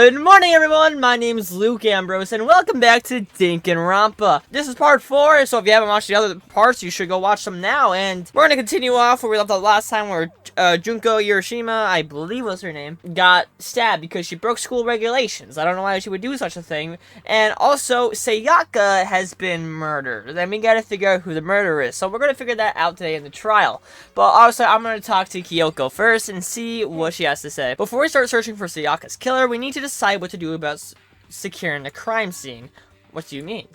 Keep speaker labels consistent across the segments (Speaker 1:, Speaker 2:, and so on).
Speaker 1: Good morning, everyone. My name is Luke Ambrose, and welcome back to Danganronpa. This is part 4, so if you haven't watched the other parts, you should go watch them now. And we're gonna continue off where we left off last time, where Junko Hiroshima, I believe was her name, got stabbed because she broke school regulations. I don't know why she would do such a thing. And also, Sayaka has been murdered. Then we gotta figure out who the murderer is. So we're gonna figure that out today in the trial. But also, I'm gonna talk to Kyoko first and see what she has to say. Before we start searching for Sayaka's killer, we need to decide what to do about securing the crime scene. What do you mean?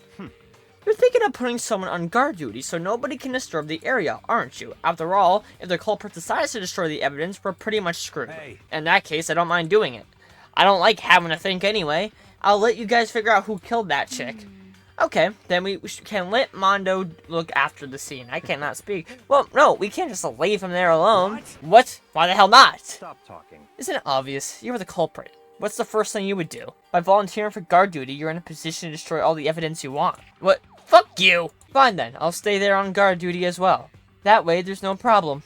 Speaker 1: You're thinking of putting someone on guard duty so nobody can disturb the area, aren't you? After all, if the culprit decides to destroy the evidence, we're pretty much screwed. In that case, I don't mind doing it. I don't like having to think anyway. I'll let you guys figure out who killed that chick. Okay, then we can let Mondo look after the scene. I cannot speak. Well, no, we can't just leave him there alone. What? Why the hell not?
Speaker 2: Stop talking.
Speaker 1: Isn't it obvious? You're the culprit. What's the first thing you would do? By volunteering for guard duty, you're in a position to destroy all the evidence you want. What? Fuck you! Fine then, I'll stay there on guard duty as well. That way, there's no problem.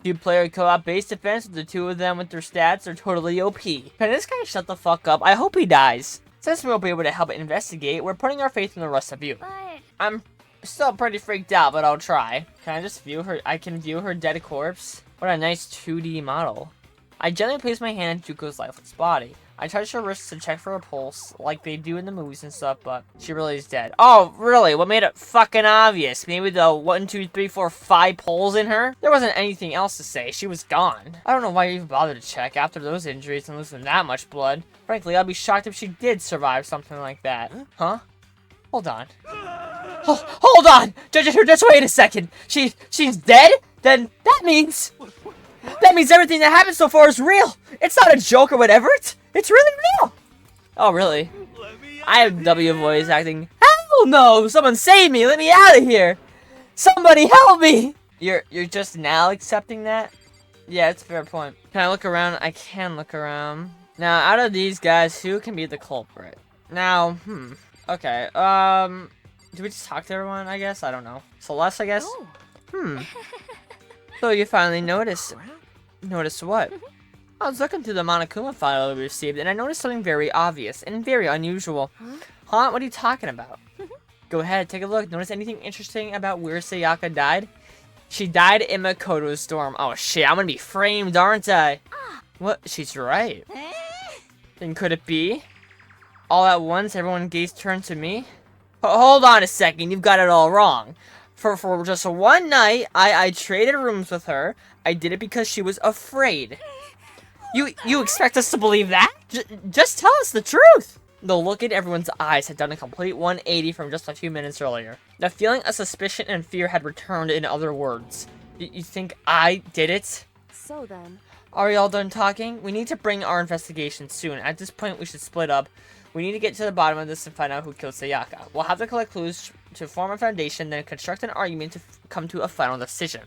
Speaker 1: Two-player co-op base defense with the two of them with their stats are totally OP. Can this guy shut the fuck up? I hope he dies. Since we won't be able to help investigate, we're putting our faith in the rest of you. I'm still pretty freaked out, but I'll try. Can I just view her? I can view her dead corpse? What a nice 2D model. I gently place my hand in Juko's lifeless body. I touch her wrists to check for a pulse, like they do in the movies and stuff, but she really is dead. Oh, really? What made it fucking obvious? Maybe the 1, 2, 3, 4, 5 pulls in her? There wasn't anything else to say. She was gone. I don't know why you even bothered to check after those injuries and losing that much blood. Frankly, I'd be shocked if she did survive something like that. Huh? Hold on. Hold on! Just wait a second. She's dead? Then that means everything that happened so far is real. It's not a joke or whatever. It's really real. Oh, really? I have W voice acting. Hell no! Someone save me! Let me out of here! Somebody help me! You're just now accepting that? Yeah, it's a fair point. Can I look around? I can look around. Now, out of these guys, who can be the culprit? Now, okay, do we just talk to everyone, I guess? I don't know. Celeste, I guess? So you finally noticed. Noticed what? I was looking through the Monokuma file we received, and I noticed something very obvious and very unusual. Huh? What are you talking about? Go ahead, take a look. Notice anything interesting about where Sayaka died? She died in Makoto's dorm. Oh shit, I'm gonna be framed, aren't I? What? She's right. Then could it be? All at once, everyone gaze turned to me? Hold on a second, you've got it all wrong. For just one night, I traded rooms with her. I did it because she was afraid. You expect us to believe that? Just tell us the truth! The look in everyone's eyes had done a complete 180 from just a few minutes earlier. The feeling of suspicion and fear had returned, in other words. You think I did it?
Speaker 3: So then...
Speaker 1: Are we all done talking? We need to bring our investigation soon. At this point, we should split up. We need to get to the bottom of this and find out who killed Sayaka. We'll have to collect clues to form a foundation, then construct an argument to come to a final decision.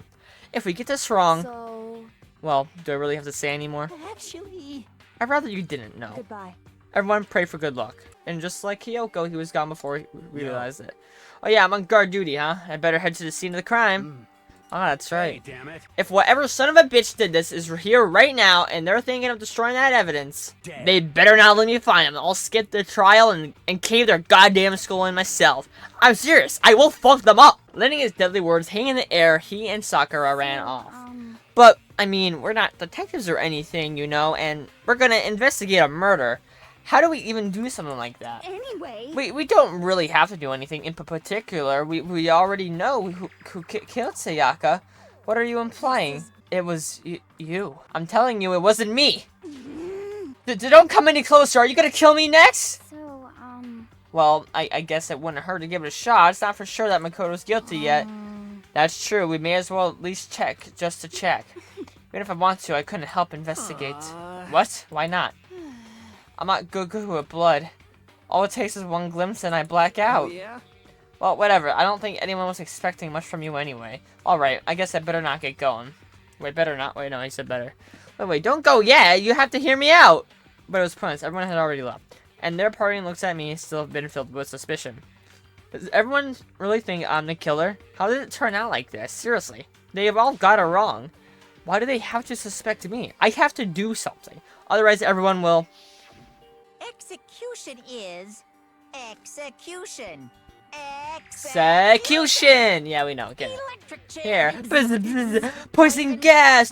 Speaker 1: If we get this wrong...
Speaker 3: So...
Speaker 1: Well, do I really have to say anymore?
Speaker 3: Actually...
Speaker 1: I'd rather you didn't know.
Speaker 3: Goodbye.
Speaker 1: Everyone pray for good luck. And just like Kyoko, he was gone before he realized it. Oh yeah, I'm on guard duty, huh? I better head to the scene of the crime. Ah, that's right.
Speaker 2: Hey, damn it.
Speaker 1: If whatever son of a bitch did this is here right now, and they're thinking of destroying that evidence, they'd better not let me find them. I'll skip the trial and cave their goddamn skull in myself. I'm serious. I will fuck them up. Letting his deadly words hang in the air, he and Sakura ran off. But, I mean, we're not detectives or anything, you know, and we're gonna investigate a murder. How do we even do something like that?
Speaker 3: Anyway...
Speaker 1: We don't really have to do anything in particular. We already know who killed Sayaka. What are you implying? It was you. I'm telling you, it wasn't me. Don't come any closer. Are you gonna kill me next?
Speaker 3: So,
Speaker 1: Well, I guess it wouldn't hurt to give it a shot. It's not for sure that Makoto's guilty yet. That's true. We may as well at least check, just to check. Even if I want to, I couldn't help investigate. What? Why not? I'm not good with blood. All it takes is one glimpse and I black out.
Speaker 2: Yeah?
Speaker 1: Well, whatever. I don't think anyone was expecting much from you anyway. Alright, I guess I better not get going. Wait, better not? Wait, no, I said better. Wait, don't go yet! You have to hear me out! But it was pointless. Everyone had already left. And their party looks at me still have been filled with suspicion. Does everyone really think I'm the killer? How did it turn out like this? Seriously. They have all got it wrong. Why do they have to suspect me? I have to do something. Otherwise, everyone will...
Speaker 2: execution is execution.
Speaker 1: Execution! Yeah, we know. Get it.
Speaker 2: Electric
Speaker 1: Here.
Speaker 2: chair.
Speaker 1: Bzz, bzz, poison gas!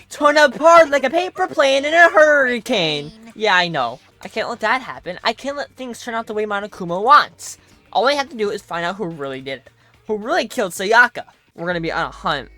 Speaker 1: Torn apart like a paper plane in a hurricane! Yeah, I know. I can't let that happen. I can't let things turn out the way Monokuma wants. All I have to do is find out who really did it. Who really killed Sayaka. We're gonna be on a hunt.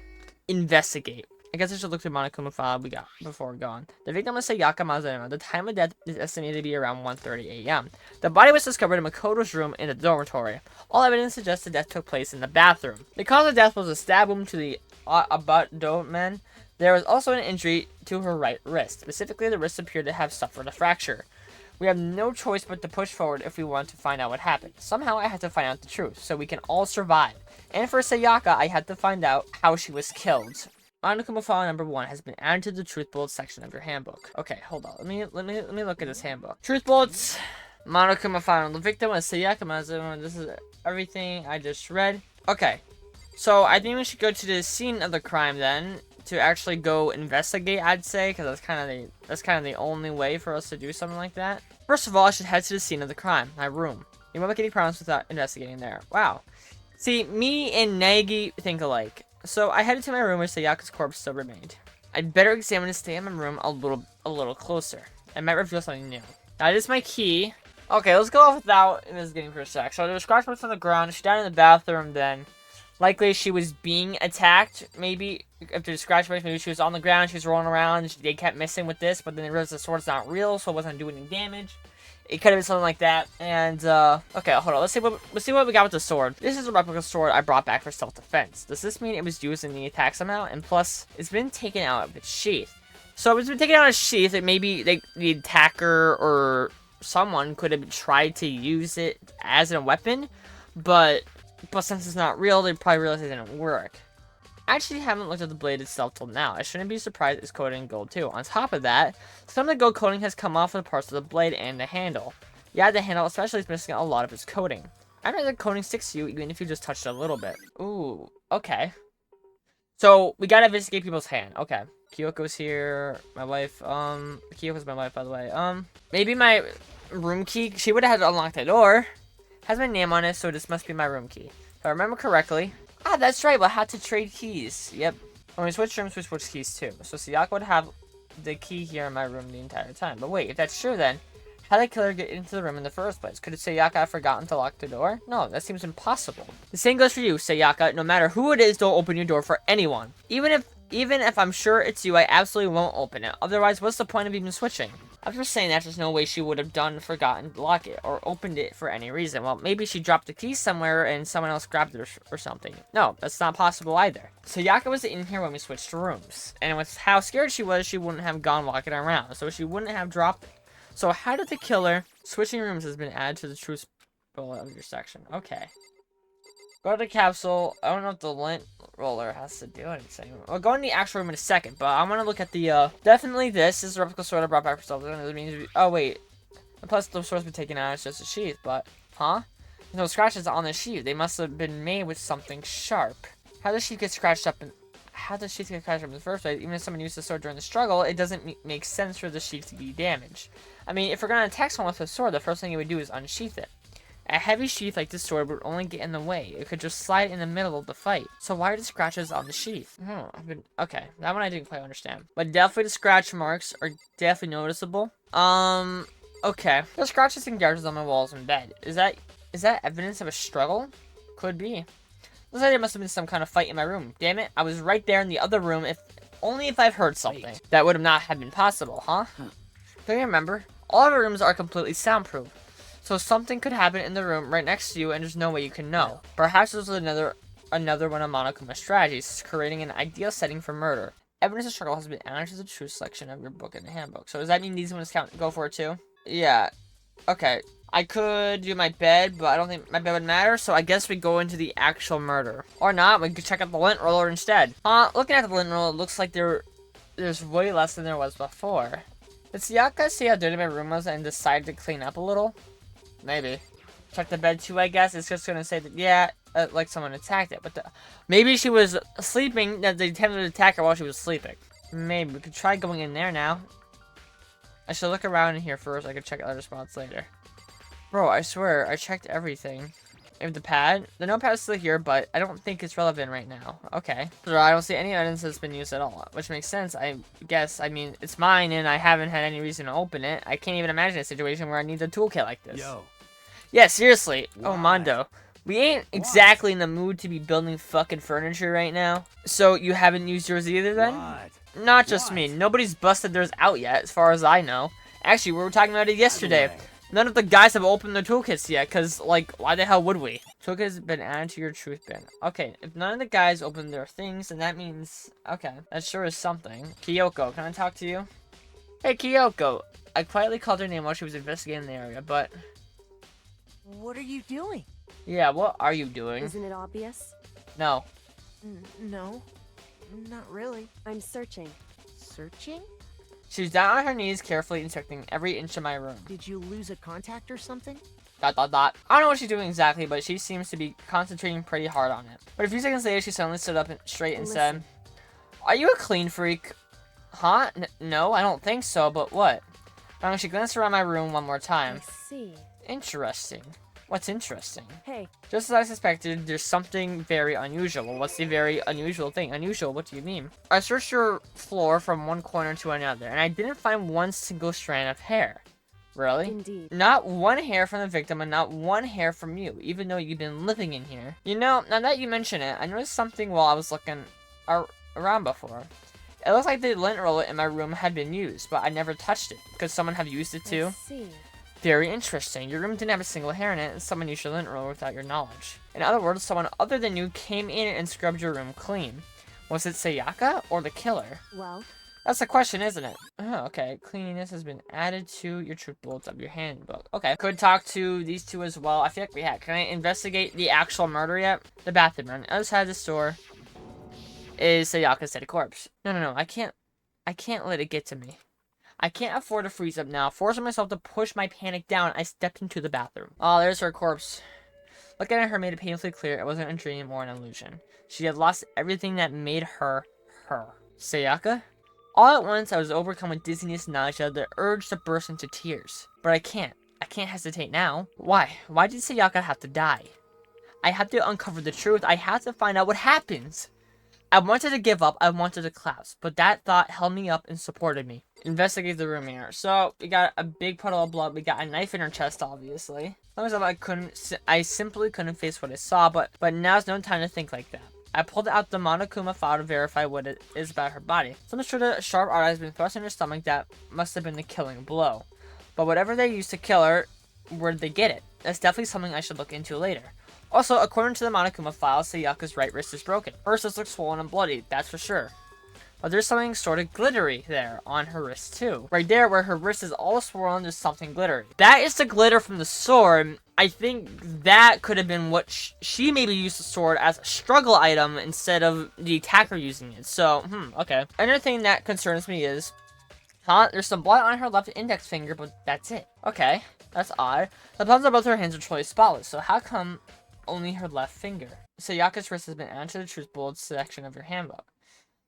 Speaker 1: Investigate. I guess I should look through Monokuma file we got before we're gone. The victim was Sayaka Mazunuma. The time of death is estimated to be around 1:30 a.m. The body was discovered in Makoto's room in the dormitory. All evidence suggests the death took place in the bathroom. The cause of death was a stab wound to the abdomen. There was also an injury to her right wrist. Specifically, the wrist appeared to have suffered a fracture. We have no choice but to push forward if we want to find out what happened. Somehow I had to find out the truth, so we can all survive. And for Sayaka, I had to find out how she was killed. Monokuma file number 1 has been added to the truth bullets section of your handbook. Okay, hold on. Let me look at this handbook. Truth bullets. Monokuma file. The victim was Sayaka Mazunuma. This is everything I just read. Okay, so I think we should go to the scene of the crime then to actually go investigate. I'd say, because that's kind of the only way for us to do something like that. First of all, I should head to the scene of the crime, my room. You won't make any problems without investigating there. Wow. See, me and Nagi think alike. So I headed to my room where Sayaka's corpse still remained. I'd better examine the state of my room a little closer. I might reveal something new. That is my key. Okay, let's go off without investigating for a sec. So there was scratch marks on the ground. She died in the bathroom then. Likely she was being attacked. Maybe if there's scratch marks, maybe she was on the ground, she was rolling around. They kept messing with this, but then they realized the sword's not real, so it wasn't doing any damage. It could have been something like that. And, okay, hold on. Let's see what we got with the sword. This is a replica sword I brought back for self-defense. Does this mean it was used in the attack somehow? And plus, it's been taken out of its sheath. So if it's been taken out of its sheath, it maybe the attacker or someone could have tried to use it as a weapon. But since it's not real, they probably realized it didn't work. I actually haven't looked at the blade itself till now. I shouldn't be surprised it's coated in gold too. On top of that, some of the gold coating has come off of the parts of the blade and the handle. Yeah, the handle especially is missing a lot of its coating. I know the coating sticks to you even if you just touch it a little bit. Ooh, okay. So, we gotta investigate people's hand. Okay. Kyoko's here. My wife, Kyoko's my wife, by the way. Maybe my room key. She would have had to unlock the door. Has my name on it, so this must be my room key. If I remember correctly. Ah, that's right, we'll have to trade keys. Yep. When we switch rooms, we switch keys too. So Sayaka would have the key here in my room the entire time. But wait, if that's true then, how did the killer get into the room in the first place? Could Sayaka have forgotten to lock the door? No, that seems impossible. The same goes for you, Sayaka. No matter who it is, don't open your door for anyone. Even if I'm sure it's you, I absolutely won't open it. Otherwise, what's the point of even switching? After saying that, there's no way she would have forgotten to lock it, or opened it for any reason. Well, maybe she dropped the key somewhere and someone else grabbed it or something. No, that's not possible either. Sayaka was in here when we switched rooms, and with how scared she was, she wouldn't have gone walking around, so she wouldn't have dropped it. So how did the killer... Switching rooms has been added to the truth bullet of your section. Okay. Go to the capsule. I don't know if the lint roller has to do anything. I'll go in the actual room in a second, but I want to look at the, definitely this is a replica sword I brought back for self-defense. It means, oh wait. Plus the sword's been taken out, it's just a sheath, but, huh? There's no scratches on the sheath. They must have been made with something sharp. How does she get scratched up how does sheath get scratched up in the first place? Even if someone used the sword during the struggle, it doesn't make sense for the sheath to be damaged. I mean, if we're gonna attack someone with a sword, the first thing you would do is unsheath it. A heavy sheath like this sword would only get in the way. It could just slide in the middle of the fight. So why are the scratches on the sheath? Okay, that one I didn't quite understand. But definitely the scratch marks are definitely noticeable. Okay. The scratches and gouges on my walls and bed. Is that evidence of a struggle? Could be. Looks like there must have been some kind of fight in my room. Damn it, I was right there in the other room only if I've heard something. That would have not have been possible, huh? Don't you remember? All of our rooms are completely soundproof. So something could happen in the room right next to you and there's no way you can know. Perhaps this was another one of Monokuma's strategies, creating an ideal setting for murder. Evidence of struggle has been added to the truth section of your book in the handbook. So does that mean these ones go for it too? Yeah. Okay. I could do my bed, but I don't think my bed would matter, so I guess we go into the actual murder. Or not, we could check out the lint roller instead. Looking at the lint roller, it looks like there's way less than there was before. Did Sayaka see how dirty my room was and decide to clean up a little? Maybe. Check the bed too, I guess. It's just gonna say that, yeah, like someone attacked it. But maybe she was sleeping, that they attempted to attack her while she was sleeping. Maybe. We could try going in there now. I should look around in here first. I could check other spots later. Bro, I swear, I checked everything. If the pad, the notepad is still here, but I don't think it's relevant right now. Okay. So I don't see any evidence that's been used at all, which makes sense, I guess. I mean, it's mine, and I haven't had any reason to open it. I can't even imagine a situation where I need a toolkit like this.
Speaker 3: Yo.
Speaker 1: Yeah, seriously.
Speaker 3: Why?
Speaker 1: Oh, Mondo. We ain't exactly in the mood to be building fucking furniture right now. So you haven't used yours either then?
Speaker 3: What?
Speaker 1: Not just
Speaker 3: What?
Speaker 1: me. Nobody's busted theirs out yet, as far as I know. Actually, we were talking about it yesterday.
Speaker 3: By the way,
Speaker 1: None of the guys have opened their toolkits yet, because, like, why the hell would we? Toolkit has been added to your truth bin. Okay, if none of the guys opened their things, then that means... Okay, that sure is something. Kyoko, can I talk to you? Hey, Kyoko. I quietly called her name while she was investigating the area, but...
Speaker 4: What are you doing?
Speaker 1: Yeah, what are you doing?
Speaker 5: Isn't it obvious?
Speaker 1: No.
Speaker 4: No, not really.
Speaker 5: I'm searching.
Speaker 4: Searching?
Speaker 1: She's down on her knees, carefully inspecting every inch of my room.
Speaker 4: Did you lose a contact or something? ...
Speaker 1: I don't know what she's doing exactly, but she seems to be concentrating pretty hard on it. But a few seconds later, she suddenly stood up straight and said, "Are you a clean freak?" Huh? No, I don't think so, but what? Finally, she glanced around my room one more time.
Speaker 5: I see.
Speaker 1: Interesting. What's interesting?
Speaker 5: Hey,
Speaker 1: Just as I suspected, there's something very unusual. Well, what's the very unusual thing? Unusual, what do you mean? I searched your floor from one corner to another, and I didn't find one single strand of hair. Really?
Speaker 5: indeed.
Speaker 1: Not one hair from the victim and not one hair from you, even though you've been living in here. You know, now that you mention it, I noticed something while I was looking around before. It looks like the lint roller in my room had been used, but I never touched it. Could someone have used it too?
Speaker 5: I see.
Speaker 1: Very interesting. Your room didn't have a single hair in it, and someone used your lint roller without your knowledge. In other words, someone other than you came in and scrubbed your room clean. Was it Sayaka or the killer?
Speaker 5: Well,
Speaker 1: That's the question, isn't it? Oh, okay. Cleanliness has been added to your truth bullets of your handbook. Okay. Could talk to these two as well. I feel like we had. Can I investigate the actual murder yet? The bathroom on the other side of the store is Sayaka's dead corpse. No. I can't let it get to me. I can't afford to freeze up now. Forcing myself to push my panic down, I stepped into the bathroom. Oh, there's her corpse. Looking at her made it painfully clear it wasn't a dream or an illusion. She had lost everything that made her, her. Sayaka? All at once, I was overcome with dizziness, nausea, the urge to burst into tears. But I can't. I can't hesitate now. Why? Why did Sayaka have to die? I have to uncover the truth. I have to find out what happens. I wanted to give up. I wanted to collapse. But that thought held me up and supported me. Investigate the room here. So, we got a big puddle of blood. We got a knife in her chest, obviously. I simply couldn't face what I saw, but now's no time to think like that. I pulled out the Monokuma file to verify what it is about her body. Some sort of sharp art has been thrust in her stomach that must have been the killing blow. But whatever they used to kill her, where did they get it? That's definitely something I should look into later. Also, according to the Monokuma file, Sayaka's right wrist is broken. Her wrist looks swollen and bloody, that's for sure. But there's something sort of glittery there on her wrist too. Right there where her wrist is all swollen, there's something glittery. That is the glitter from the sword. I think that could have been what she maybe used the sword as a struggle item instead of the attacker using it. So, okay. Another thing that concerns me is, there's some blood on her left index finger, but that's it. Okay, that's odd. The palms of both her hands are truly spotless, so how come only her left finger? Sayaka's wrist has been added to the truth bullets section of your handbook.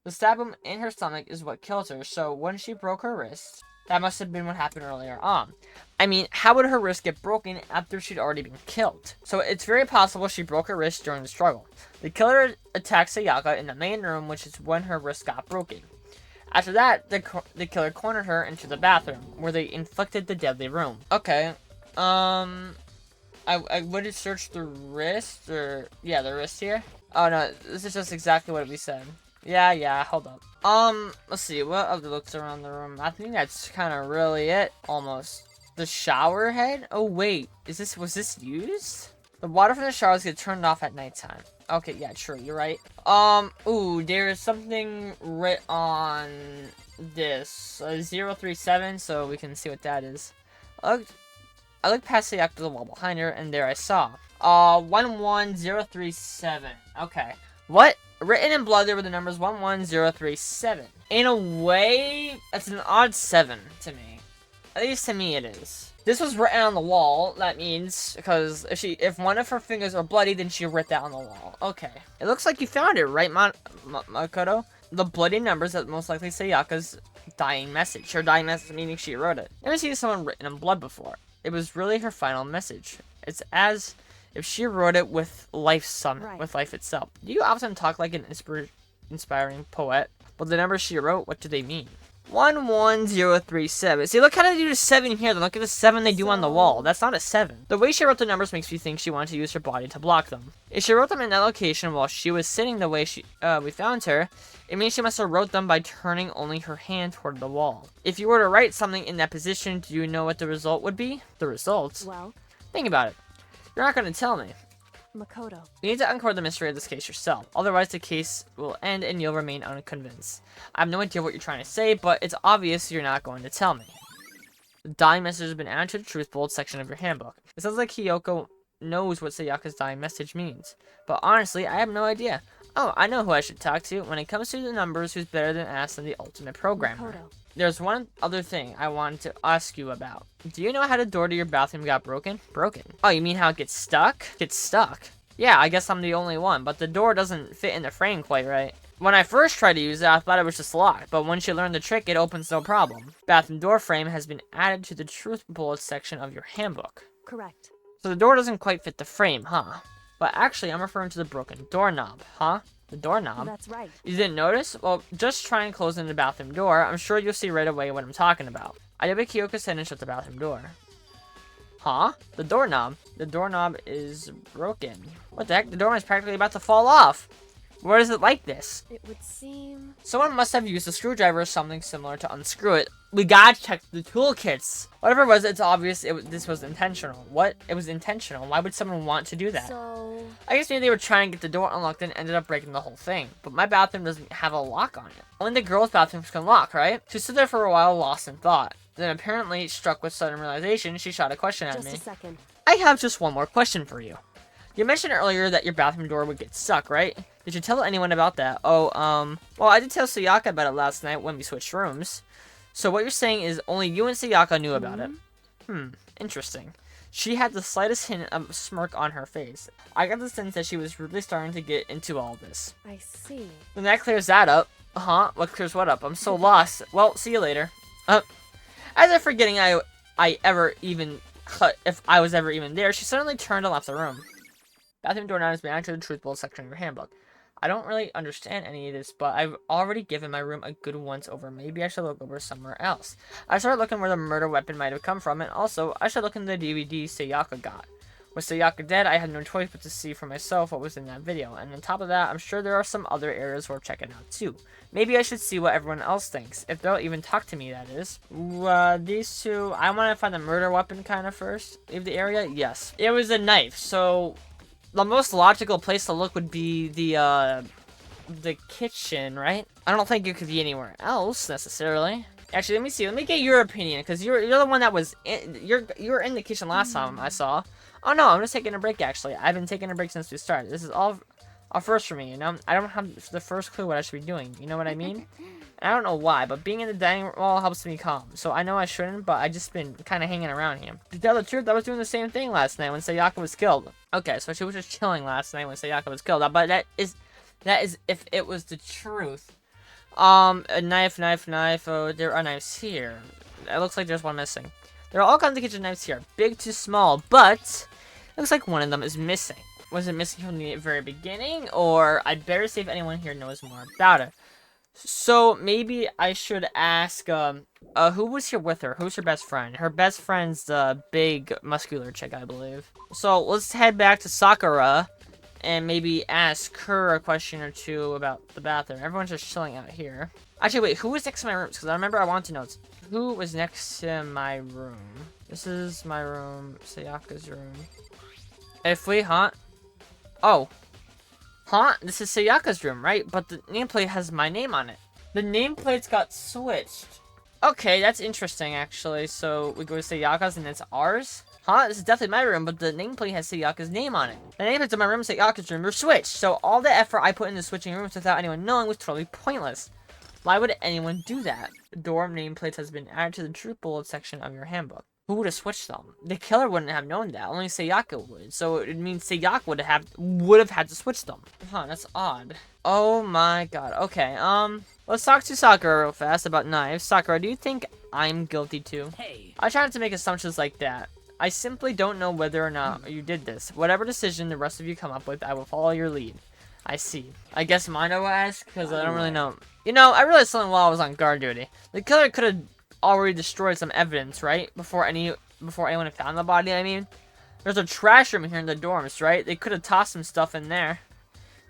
Speaker 1: The stab wound in her stomach is what killed her, so when she broke her wrist, that must have been what happened earlier on. I mean, how would her wrist get broken after she'd already been killed? So it's very possible she broke her wrist during the struggle. The killer attacked Sayaka in the main room, which is when her wrist got broken. After that, the killer cornered her into the bathroom, where they inflicted the deadly wound. Okay, I would have searched the wrist, or, yeah, the wrist here. Oh no, this is just exactly what we said. Yeah, hold up. Let's see, what other looks around the room? I think that's kind of really it, almost. The shower head? Oh wait, was this used? The water from the showers gets turned off at nighttime. Okay, yeah, true, you're right. Ooh, there is something written on this. 037, so we can see what that is. I looked past the after the wall behind her, and there I saw. 11037. Okay. What? Written in blood, there were the numbers 11037. In a way, that's an odd 7 to me. At least to me it is. This was written on the wall, that means, because if one of her fingers are bloody, then she wrote that on the wall. Okay. It looks like you found it, right, Makoto? The bloody numbers that most likely Sayaka's dying message. Her dying message meaning she wrote it. Never seen someone written in blood before. It was really her final message. It's as if she wrote it with life with life itself. Do you often talk like an inspiring poet? But the numbers she wrote, what do they mean? 11037. See, look how they do the 7 here. Then look at the 7 they do on the wall. That's not a 7. The way she wrote the numbers makes me think she wanted to use her body to block them. If she wrote them in that location while she was sitting the way we found her, it means she must have wrote them by turning only her hand toward the wall. If you were to write something in that position, do you know what the result would be? The result?
Speaker 3: Well,
Speaker 1: Think about it. You're not going to tell me.
Speaker 3: Makoto.
Speaker 1: You need to uncover the mystery of this case yourself. Otherwise, the case will end and you'll remain unconvinced. I have no idea what you're trying to say, but it's obvious you're not going to tell me. The dying message has been added to the truth bold section of your handbook. It sounds like Hiyoko knows what Sayaka's dying message means. But honestly, I have no idea. Oh, I know who I should talk to. When it comes to the numbers, who's better than Ass than the ultimate programmer?
Speaker 3: Makoto.
Speaker 1: There's one other thing I wanted to ask you about. Do you know how the door to your bathroom got broken? Broken? Oh, you mean how it gets stuck? Gets stuck? Yeah, I guess I'm the only one, but the door doesn't fit in the frame quite right. When I first tried to use it, I thought it was just locked, but once you learn the trick, it opens no problem. Bathroom door frame has been added to the truth bullets section of your handbook.
Speaker 3: Correct.
Speaker 1: So the door doesn't quite fit the frame, huh? But actually, I'm referring to the broken doorknob, huh? The doorknob?
Speaker 3: That's right.
Speaker 1: You didn't notice? Well, just try and close in the bathroom door. I'm sure you'll see right away what I'm talking about. I did Kyoko's head and shut the bathroom door. Huh? The doorknob? The doorknob is broken. What the heck? The doorknob is practically about to fall off. Where is it like this?
Speaker 3: It would seem...
Speaker 1: Someone must have used a screwdriver or something similar to unscrew it. We gotta check the toolkits. Whatever it was, it's obvious this was intentional. What? It was intentional. Why would someone want to do that?
Speaker 3: So...
Speaker 1: I guess maybe they were trying to get the door unlocked and ended up breaking the whole thing. But my bathroom doesn't have a lock on it. Only the girls' bathrooms can lock, right? She stood there for a while, lost in thought. Then apparently, struck with sudden realization, she shot a question at me.
Speaker 3: Just a second.
Speaker 1: I have just one more question for you. You mentioned earlier that your bathroom door would get stuck, right? Did you tell anyone about that? Oh, well, I did tell Sayaka about it last night when we switched rooms. So what you're saying is only you and Sayaka knew about it. Interesting. She had the slightest hint of a smirk on her face. I got the sense that she was really starting to get into all this.
Speaker 3: I see.
Speaker 1: Then that clears that up. Huh? What clears what up? I'm so lost. Well, see you later. As if forgetting if I was ever even there, she suddenly turned and left the room. Bathroom door 9 has been added to the truth bold section of your handbook. I don't really understand any of this, but I've already given my room a good once over. Maybe I should look over somewhere else. I started looking where the murder weapon might have come from, and also, I should look in the DVD Sayaka got. With Sayaka dead, I had no choice but to see for myself what was in that video, and on top of that, I'm sure there are some other areas worth checking out too. Maybe I should see what everyone else thinks, if they'll even talk to me, that is. These two, I want to find the murder weapon kind of first. Leave the area? Yes. It was a knife, so the most logical place to look would be the kitchen, right? I don't think it could be anywhere else, necessarily. Actually, let me see. Let me get your opinion, because you're the one that was in, you were in the kitchen last time I saw. Oh no, I'm just taking a break, actually. I've been taking a break since we started. This is all a first for me, you know? I don't have the first clue what I should be doing, you know what I mean? And I don't know why, but being in the dining room all helps me calm. So I know I shouldn't, but I just been kind of hanging around here. To tell the truth, I was doing the same thing last night when Sayaka was killed. Okay, so she was just chilling last night when Sayaka was killed. But that is if it was the truth. A knife. Oh, there are knives here. It looks like there's one missing. There are all kinds of kitchen knives here, big to small, but it looks like one of them is missing. Was it missing from the very beginning, or I'd better see if anyone here knows more about it. So maybe I should ask, who was here with her? Who's her best friend? Her best friend's the big muscular chick, I believe. So let's head back to Sakura and maybe ask her a question or two about the bathroom. Everyone's just chilling out here. Actually, wait, who was next to my room? Because I remember I wanted to know who was next to my room. This is my room, Sayaka's room. If we, huh? Oh. Huh? This is Sayaka's room, right? But the nameplate has my name on it. The nameplates got switched. Okay, that's interesting, actually. So we go to Sayaka's and it's ours? Huh? This is definitely my room, but the nameplate has Sayaka's name on it. The nameplates in my room and Sayaka's room were switched. So all the effort I put into switching rooms without anyone knowing was totally pointless. Why would anyone do that? The door nameplate has been added to the truth bullet section of your handbook. Who would have switched them? The killer wouldn't have known that. Only Sayaka would. So it means Sayaka would have had to switch them. Huh, that's odd. Oh my god. Okay, let's talk to Sakura real fast about knives. Sakura, do you think I'm guilty too?
Speaker 5: Hey.
Speaker 1: I try not to make assumptions like that. I simply don't know whether or not you did this. Whatever decision the rest of you come up with, I will follow your lead. I see. I guess mine will ask, because I don't really know. You know, I realized something while I was on guard duty. The killer could have already destroyed some evidence, right? Before anyone had found the body, I mean. There's a trash room here in the dorms, right? They could have tossed some stuff in there.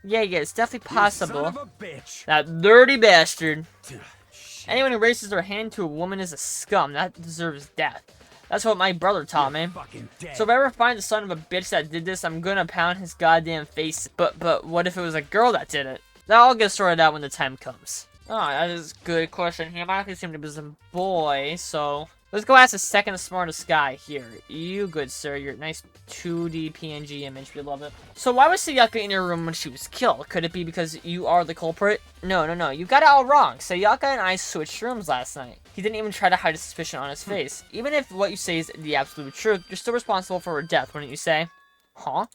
Speaker 1: Yeah, it's definitely possible.
Speaker 5: You son of a bitch.
Speaker 1: That dirty bastard.
Speaker 5: Shit.
Speaker 1: Anyone who raises their hand to a woman is a scum. That deserves death. That's what my brother taught me.
Speaker 5: Fucking dead.
Speaker 1: So if I ever find the son of a bitch that did this, I'm gonna pound his goddamn face. But what if it was a girl that did it? That all gets sorted out when the time comes. Oh, that is a good question. He might seem to be some boy, so let's go ask the second smartest guy here. You, good sir, your nice 2D PNG image, we love it. So why was Sayaka in your room when she was killed? Could it be because you are the culprit? No, you got it all wrong. Sayaka and I switched rooms last night. He didn't even try to hide a suspicion on his face. Even if what you say is the absolute truth, you're still responsible for her death, wouldn't you say? Huh?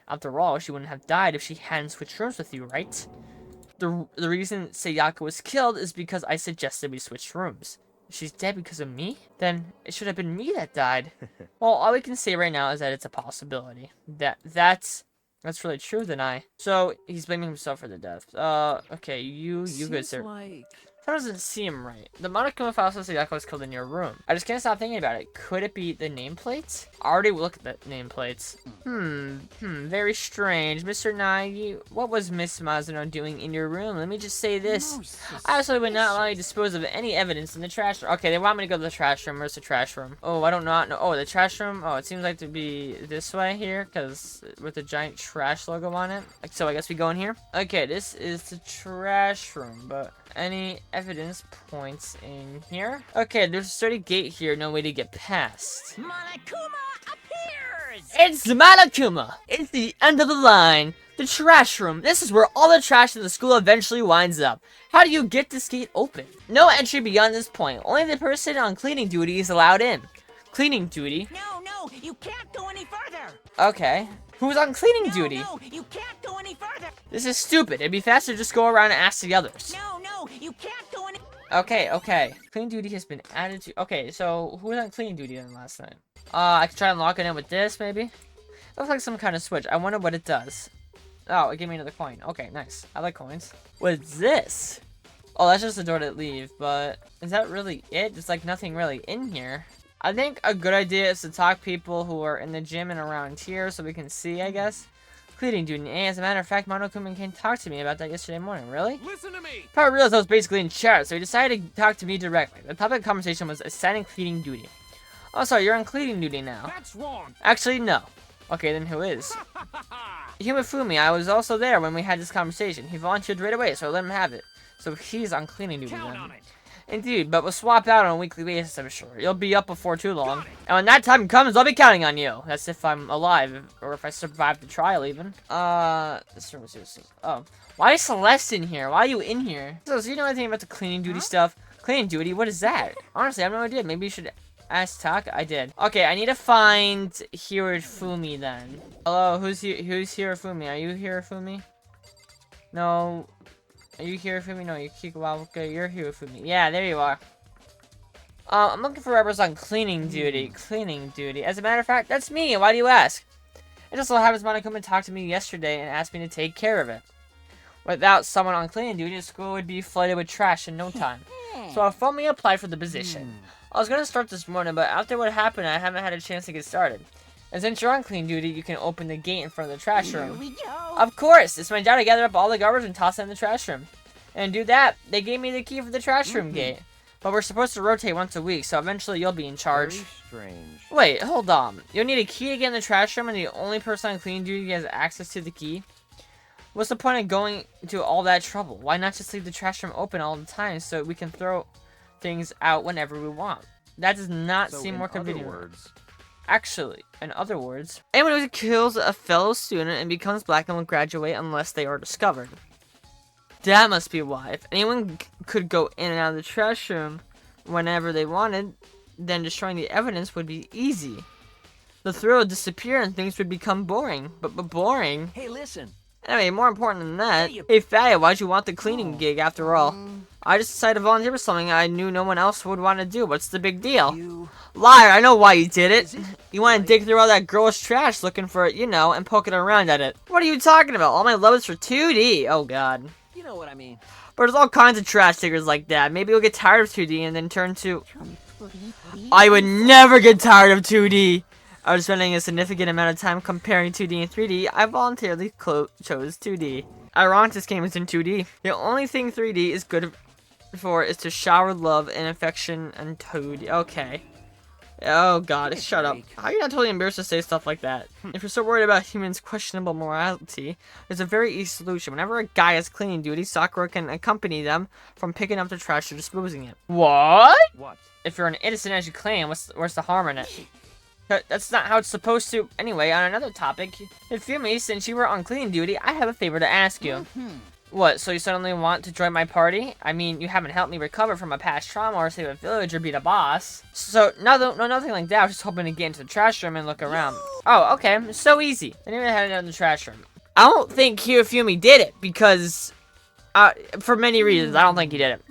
Speaker 1: After all, she wouldn't have died if she hadn't switched rooms with you, right? The reason Sayaka was killed is because I suggested we switch rooms. If she's dead because of me? Then it should have been me that died. Well, all we can say right now is that it's a possibility. That's really true, then So, he's blaming himself for the death. Okay, you good, sir. That doesn't seem right. The Monokuma file says Sayaka was killed in your room. I just can't stop thinking about it. Could it be the nameplates? I already looked at the nameplates. Very strange. Mr. Nagi, what was Miss Mazuno doing in your room? Let me just say this. I absolutely would not allow you to dispose of any evidence in the trash room. Okay, they want me to go to the trash room. Where's the trash room? Oh, I don't know. Oh, the trash room? Oh, it seems like to be this way here, because with the giant trash logo on it. So I guess we go in here. Okay, this is the trash room, but any evidence points in here? Okay, there's a sturdy gate here, no way to get past.
Speaker 2: Monokuma appears!
Speaker 1: It's Monokuma! It's the end of the line. The trash room. This is where all the trash in the school eventually winds up. How do you get this gate open? No entry beyond this point. Only the person on cleaning duty is allowed in. Cleaning duty?
Speaker 2: No, you can't go any further!
Speaker 1: Okay. Who's on cleaning duty?
Speaker 2: No, you can't go any further!
Speaker 1: This is stupid. It'd be faster to just go around and ask the others.
Speaker 2: No, you can't go any...
Speaker 1: Okay. Cleaning duty has been added to... Okay, so who was on cleaning duty then last night? I could try and lock it in with this, maybe? Looks like some kind of switch. I wonder what it does. Oh, it gave me another coin. Okay, nice. I like coins. What's this? Oh, that's just the door to leave, but... Is that really it? There's like nothing really in here. I think a good idea is to talk people who are in the gym and around here so we can see, I guess. Cleaning duty. And as a matter of fact, Monokuma came talk to me about that yesterday morning. Really?
Speaker 5: Listen to me.
Speaker 1: Probably realized I was basically in charge, so he decided to talk to me directly. The topic of conversation was assigning cleaning duty. Oh, sorry, you're on cleaning duty now.
Speaker 5: That's wrong.
Speaker 1: Actually, no. Okay, then who is? Himifumi. I was also there when we had this conversation. He volunteered right away, so I let him have it. So he's on cleaning duty
Speaker 5: Count
Speaker 1: then.
Speaker 5: on it.
Speaker 1: Indeed, but we'll swap out on a weekly basis, I'm sure. You'll be up before too long. And when that time comes, I'll be counting on you. That's if I'm alive, or if I survive the trial, even. This room is seriously... Oh. Why is Celeste in here? Why are you in here? So you know anything about the cleaning duty stuff? Cleaning duty? What is that? Honestly, I have no idea. Maybe you should ask Taka. I did. Okay, I need to find Hirofumi then. Hello, who's Hirofumi? Are you Hirofumi? No... Are you Hirofumi? No, you're Kikuwabuka. You're Hirofumi. Yeah, there you are. I'm looking for rappers on cleaning duty. Cleaning duty. As a matter of fact, that's me. Why do you ask? It just so happens Monokuma talked to me yesterday and asked me to take care of it. Without someone on cleaning duty, the school would be flooded with trash in no time. So I formally applied for the position. I was going to start this morning, but after what happened, I haven't had a chance to get started. And since you're on clean duty, you can open the gate in front of the trash room.
Speaker 2: Here we go!
Speaker 1: Of course! It's my job to gather up all the garbage and toss it in the trash room. And to do that, they gave me the key for the trash room gate. But we're supposed to rotate once a week, so eventually you'll be in charge.
Speaker 6: Very strange.
Speaker 1: Wait, hold on. You'll need a key to get in the trash room, and the only person on clean duty has access to the key? What's the point of going to all that trouble? Why not just leave the trash room open all the time so we can throw things out whenever we want? That does not seem more convenient.
Speaker 6: Words,
Speaker 1: Actually, in other words, anyone who kills a fellow student and becomes black and will graduate unless they are discovered. That must be why. If anyone could go in and out of the trash room whenever they wanted, then destroying the evidence would be easy. The thrill would disappear and things would become boring. But boring?
Speaker 5: Hey, listen.
Speaker 1: Anyway, more important than that,
Speaker 5: Hey,
Speaker 1: hey Fatty, why'd you want the cleaning gig after all? I just decided to volunteer for something I knew no one else would want to do. What's the big deal?
Speaker 5: You...
Speaker 1: Liar, I know why you did it.
Speaker 5: Is it?
Speaker 1: You want to dig through all that girlish trash looking for it, you know, and poking around at it. What are you talking about? All my love is for 2D. Oh god.
Speaker 5: You know what I mean.
Speaker 1: But there's all kinds of trash diggers like that. Maybe you'll get tired of 2D and then turn to... I would never get tired of 2D. After spending a significant amount of time comparing 2D and 3D, I voluntarily chose 2D. Ironic this game is in 2D. The only thing 3D is good for is to shower love and affection and 2D. Okay. Oh god, shut up. How are you not totally embarrassed to say stuff like that? If you're so worried about humans' questionable morality, there's a very easy solution. Whenever a guy has cleaning duty, Sakura can accompany them from picking up the trash to disposing it. What?
Speaker 5: What?
Speaker 1: If you're an innocent as you claim, what's the harm in it? That's not how it's supposed to. Anyway, on another topic, Hifumi, since you were on cleaning duty, I have a favor to ask you. What, so you suddenly want to join my party? I mean, you haven't helped me recover from a past trauma or save a village or beat a boss. So, nothing like that. I was just hoping to get into the trash room and look around. Oh, okay. So easy. I didn't even head into the trash room. I don't think Hifumi did it because, for many reasons, I don't think he did it.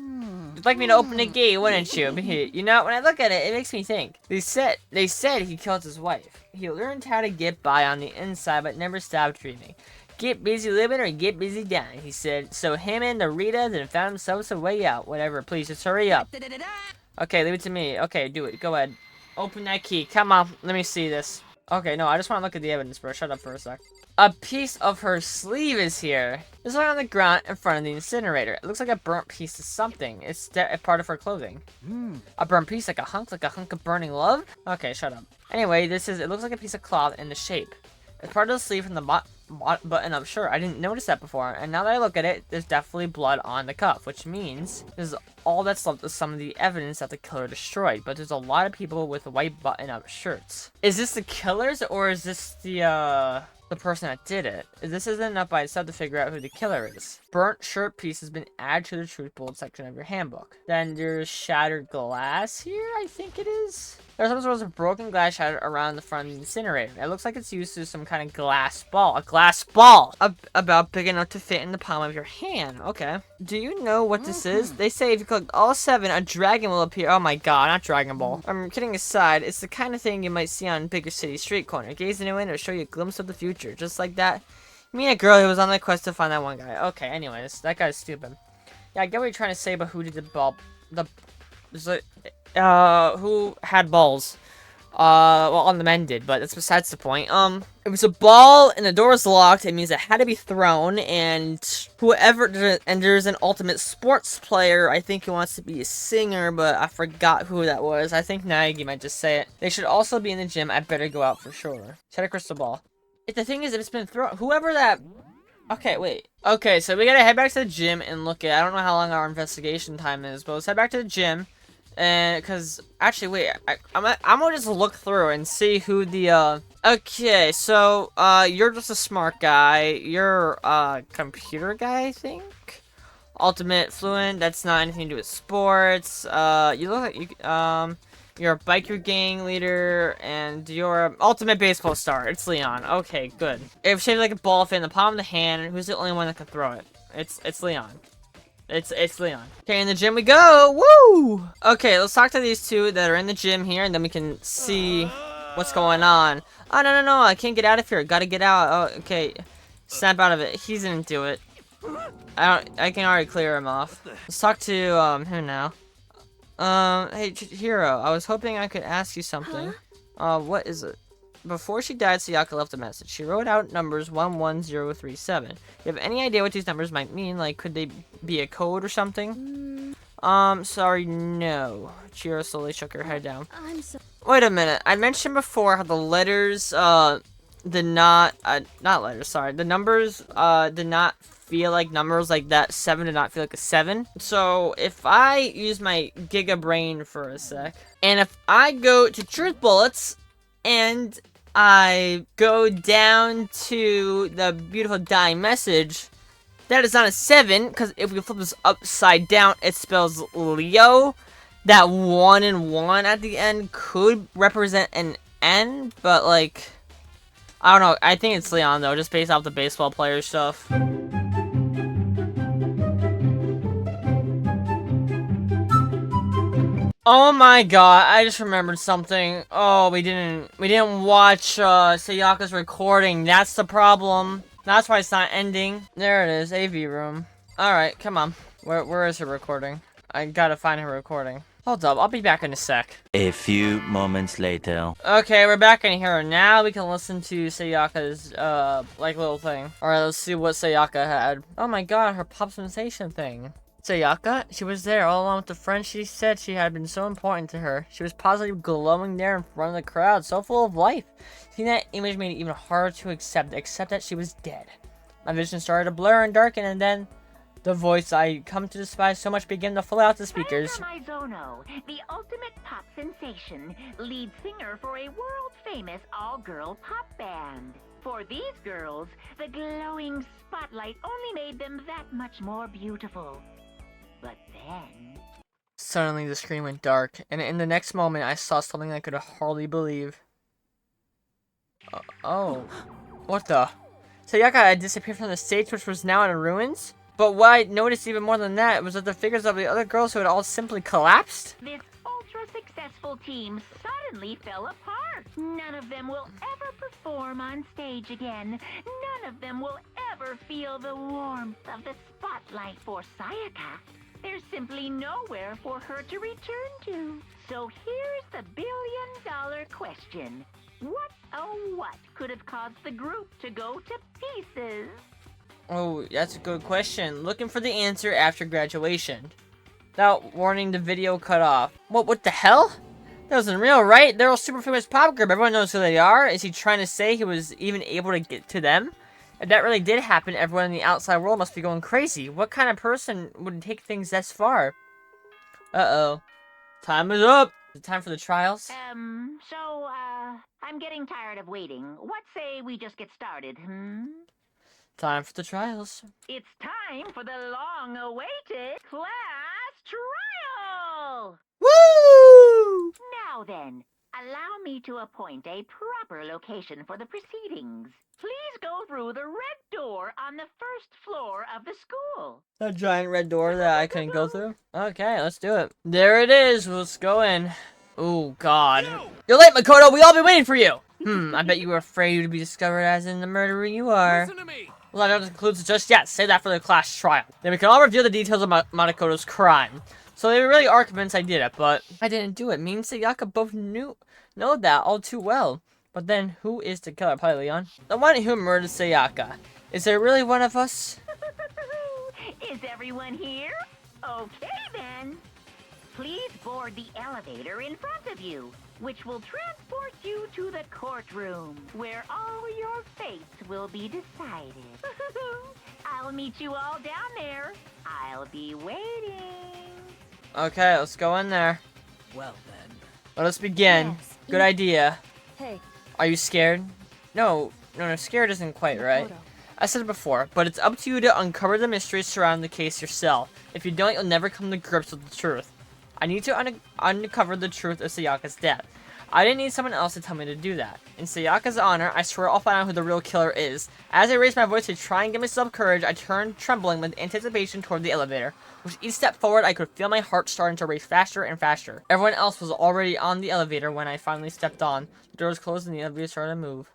Speaker 1: You'd like me to open the gate, wouldn't you? You know, when I look at it, it makes me think. They said he killed his wife. He learned how to get by on the inside, but never stopped dreaming. Get busy living or get busy dying, he said. So him and the Rita then found themselves a way out. Whatever, please, just hurry up. Okay, leave it to me. Okay, do it. Go ahead. Open that key. Come on, let me see this. Okay, no, I just want to look at the evidence, bro. Shut up for a sec. A piece of her sleeve is here. It's lying on the ground in front of the incinerator. It looks like a burnt piece of something. It's a part of her clothing. A burnt piece, like a hunk of burning love? Okay, shut up. Anyway, it looks like a piece of cloth in the shape. It's part of the sleeve from the button-up shirt. I didn't notice that before, and now that I look at it, there's definitely blood on the cuff, which means this is all that's left of some of the evidence that the killer destroyed. But there's a lot of people with white button-up shirts. Is this the killers, or is this the person that did it? This isn't enough by itself to figure out who the killer is. Burnt shirt piece has been added to the truth bullet section of your handbook. Then there's shattered glass here, I think it is. There's some sort of broken glass shattered around the front of the incinerator. It looks like it's used to some kind of glass ball. A glass ball! About big enough to fit in the palm of your hand. Okay. Do you know what this is? They say if you collect all 7, a dragon will appear. Oh my god, not Dragon Ball. I'm kidding aside, it's the kind of thing you might see on bigger city street corner. Gaze into it and it'll show you a glimpse of the future. Just like that. You mean a girl who was on the quest to find that one guy. Okay, anyways, that guy's stupid. Yeah, I get what you're trying to say, but who did the ball? Who had balls? Well, all the men did, but that's besides the point. It was a ball, and the door was locked. It means it had to be thrown, and there's an ultimate sports player. I think he wants to be a singer, but I forgot who that was. I think Nagi might just say it. They should also be in the gym. I better go out for sure. Check a crystal ball. If the thing is, if it's been thrown, whoever that... Okay, wait. Okay, so we gotta head back to the gym and look at... I don't know how long our investigation time is, but let's head back to the gym. And, cause, actually, wait, I'm gonna just look through and see who the, okay, so, you're just a smart guy. You're a computer guy, I think? Ultimate Fluent, that's not anything to do with sports. You look like you're a biker gang leader, and you're an ultimate baseball star. It's Leon. Okay, good. If shaped like a ball fit in the palm of the hand, who's the only one that can throw it? It's Leon. It's Leon. Okay, in the gym we go! Woo! Okay, let's talk to these two that are in the gym here, and then we can see what's going on. Oh, no, I can't get out of here. Gotta get out. Oh, okay. Snap out of it. He didn't do it. I can already clear him off. Let's talk to, him now. Hey, Hiro, I was hoping I could ask you something. What is it? Before she died, Sayaka left a message. She wrote out numbers 11037. You have any idea what these numbers might mean? Like, could they be a code or something? Sorry, no. Chiro slowly shook her head down. Wait a minute. I mentioned before how the letters, the numbers, did not feel like numbers like that. 7 did not feel like a 7. So, if I use my Giga Brain for a sec, and if I go to Truth Bullets, and I go down to the beautiful dying message, that is not a 7, because if we flip this upside down, it spells Leo. that 1 and 1 at the end could represent an N, but like, I don't know. I think it's Leon though, just based off the baseball player stuff. Oh my god, I just remembered something. Oh, we didn't watch Sayaka's recording. That's the problem. That's why it's not ending. There it is, AV room. Alright, come on. Where is her recording? I gotta find her recording. Hold up, I'll be back in a sec.
Speaker 5: A few moments later.
Speaker 1: Okay, we're back in here. Now we can listen to Sayaka's, like, little thing. Alright, let's see what Sayaka had. Oh my god, her pop sensation thing. Sayaka, she was there all along with the friend she said she had been so important to her. She was positively glowing there in front of the crowd, so full of life. Seeing that image made it even harder to accept that she was dead. My vision started to blur and darken, and then the voice I come to despise so much began to flow out the speakers.
Speaker 2: Mizono, the ultimate pop sensation, lead singer for a world-famous all-girl pop band. For these girls, the glowing spotlight only made them that much more beautiful. But then...
Speaker 1: Suddenly the screen went dark, and in the next moment I saw something I could hardly believe. Oh. What the? Sayaka had disappeared from the stage, which was now in ruins? But what I noticed even more than that was that the figures of the other girls who had all simply collapsed?
Speaker 2: This ultra-successful team suddenly fell apart. None of them will ever perform on stage again. None of them will ever feel the warmth of the spotlight. For Sayaka, there's simply nowhere for her to return to. So here's the billion-dollar question. What, oh what, could have caused the group to go to pieces?
Speaker 1: Oh, that's a good question. Looking for the answer after graduation. Without warning, the video cut off. What the hell? That wasn't real, right? They're all super famous pop group. Everyone knows who they are. Is he trying to say he was even able to get to them? If that really did happen, everyone in the outside world must be going crazy. What kind of person would take things this far? Uh-oh. Time is up. Is it time for the trials?
Speaker 2: I'm getting tired of waiting. What say we just get started,
Speaker 1: Time for the trials.
Speaker 2: It's time for the long-awaited class trial!
Speaker 1: Woo!
Speaker 2: Now then, allow me to appoint a proper location for the proceedings. Please go through the red door on the first floor of the school.
Speaker 1: That giant red door that I couldn't go through? Okay, let's do it. There it is. Let's go in. Oh, God. You're late, Makoto. We all been waiting for you. I bet you were afraid you'd be discovered as in the murderer you are.
Speaker 6: Listen to me.
Speaker 1: Well, that doesn't conclude just yet. Save that for the class trial. Then we can all review the details of Makoto's crime. So they really are convinced I did it, but I didn't do it. Me and Sayaka both know that all too well. But then, who is the killer? Probably Leon. The one who murdered Sayaka. Is there really one of us?
Speaker 2: Is everyone here? Okay, then. Please board the elevator in front of you, which will transport you to the courtroom, where all your fates will be decided. I'll meet you all down there. I'll be waiting.
Speaker 1: Okay, let's go in there.
Speaker 6: Well then.
Speaker 1: Let us begin.
Speaker 3: Yes.
Speaker 1: Good idea.
Speaker 3: Hey,
Speaker 1: Are you scared? No, scared isn't quite right.
Speaker 3: Makoto.
Speaker 1: I said it before, but it's up to you to uncover the mysteries surrounding the case yourself. If you don't, you'll never come to grips with the truth. I need to uncover the truth of Sayaka's death. I didn't need someone else to tell me to do that. In Sayaka's honor, I swear I'll find out who the real killer is. As I raised my voice to try and give myself courage, I turned trembling with anticipation toward the elevator. With each step forward, I could feel my heart starting to race faster and faster. Everyone else was already on the elevator when I finally stepped on. The doors closed and the elevator started to move.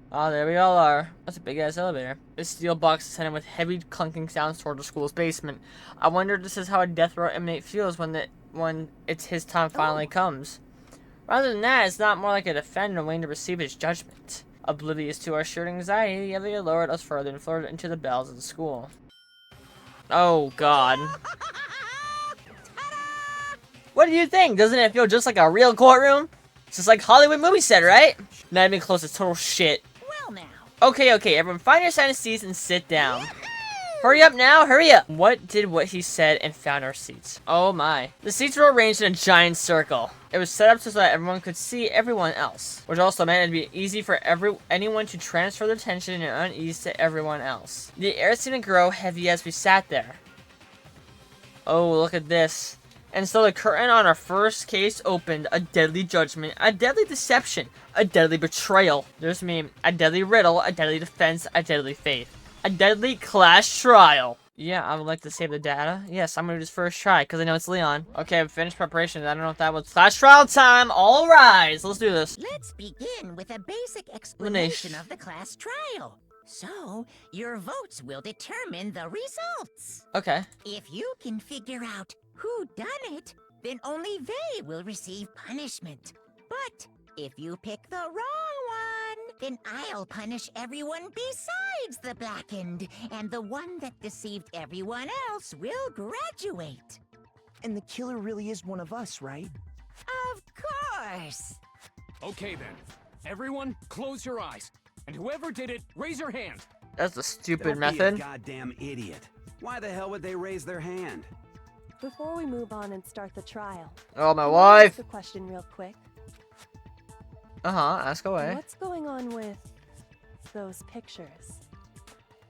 Speaker 1: Ah, there we all are. That's a big-ass elevator. This steel box is heading with heavy clunking sounds toward the school's basement. I wonder if this is how a death row inmate feels when it's his time finally comes. Rather than that, it's not more like a defendant waiting to receive his judgment. Oblivious to our shared anxiety, the elevator lowered us further and floated into the bells of the school. Oh, God. What do you think? Doesn't it feel just like a real courtroom? It's just like Hollywood movie set, right? Not even close, it's total shit.
Speaker 2: Well now.
Speaker 1: Okay, everyone find your assigned seats and sit down. Hurry up now, hurry up! What he said and found our seats. Oh my. The seats were arranged in a giant circle. It was set up so that everyone could see everyone else, which also meant it'd be easy for anyone to transfer their tension and unease to everyone else. The air seemed to grow heavy as we sat there. Oh, look at this. And so the curtain on our first case opened. A deadly judgment, a deadly deception, a deadly betrayal. There's me, a deadly riddle, a deadly defense, a deadly faith. A deadly class trial. Yeah, I would like to save the data. Yes, I'm gonna do this first try, because I know it's Leon. Okay, I've finished preparations. I don't know if that was class trial time. All rise, let's do this.
Speaker 6: Let's begin with a basic explanation of the class trial. So, your votes will determine the results.
Speaker 1: Okay.
Speaker 6: If you can figure out who done it, then only they will receive punishment. But if you pick the wrong one, then I'll punish everyone besides the blackened, and the one that deceived everyone else will graduate.
Speaker 4: And the killer really is one of us, right?
Speaker 6: Of course.
Speaker 7: Okay then. Everyone, close your eyes. And whoever did it, raise your hand.
Speaker 1: That's a stupid
Speaker 8: Don't be a
Speaker 1: method.
Speaker 8: goddamn idiot. Why the hell would they raise their hand?
Speaker 3: Before we move on and start the trial,
Speaker 1: Oh, my
Speaker 3: can I
Speaker 1: wife.
Speaker 3: ask a question real quick.
Speaker 1: Ask away.
Speaker 3: What's going on with those pictures?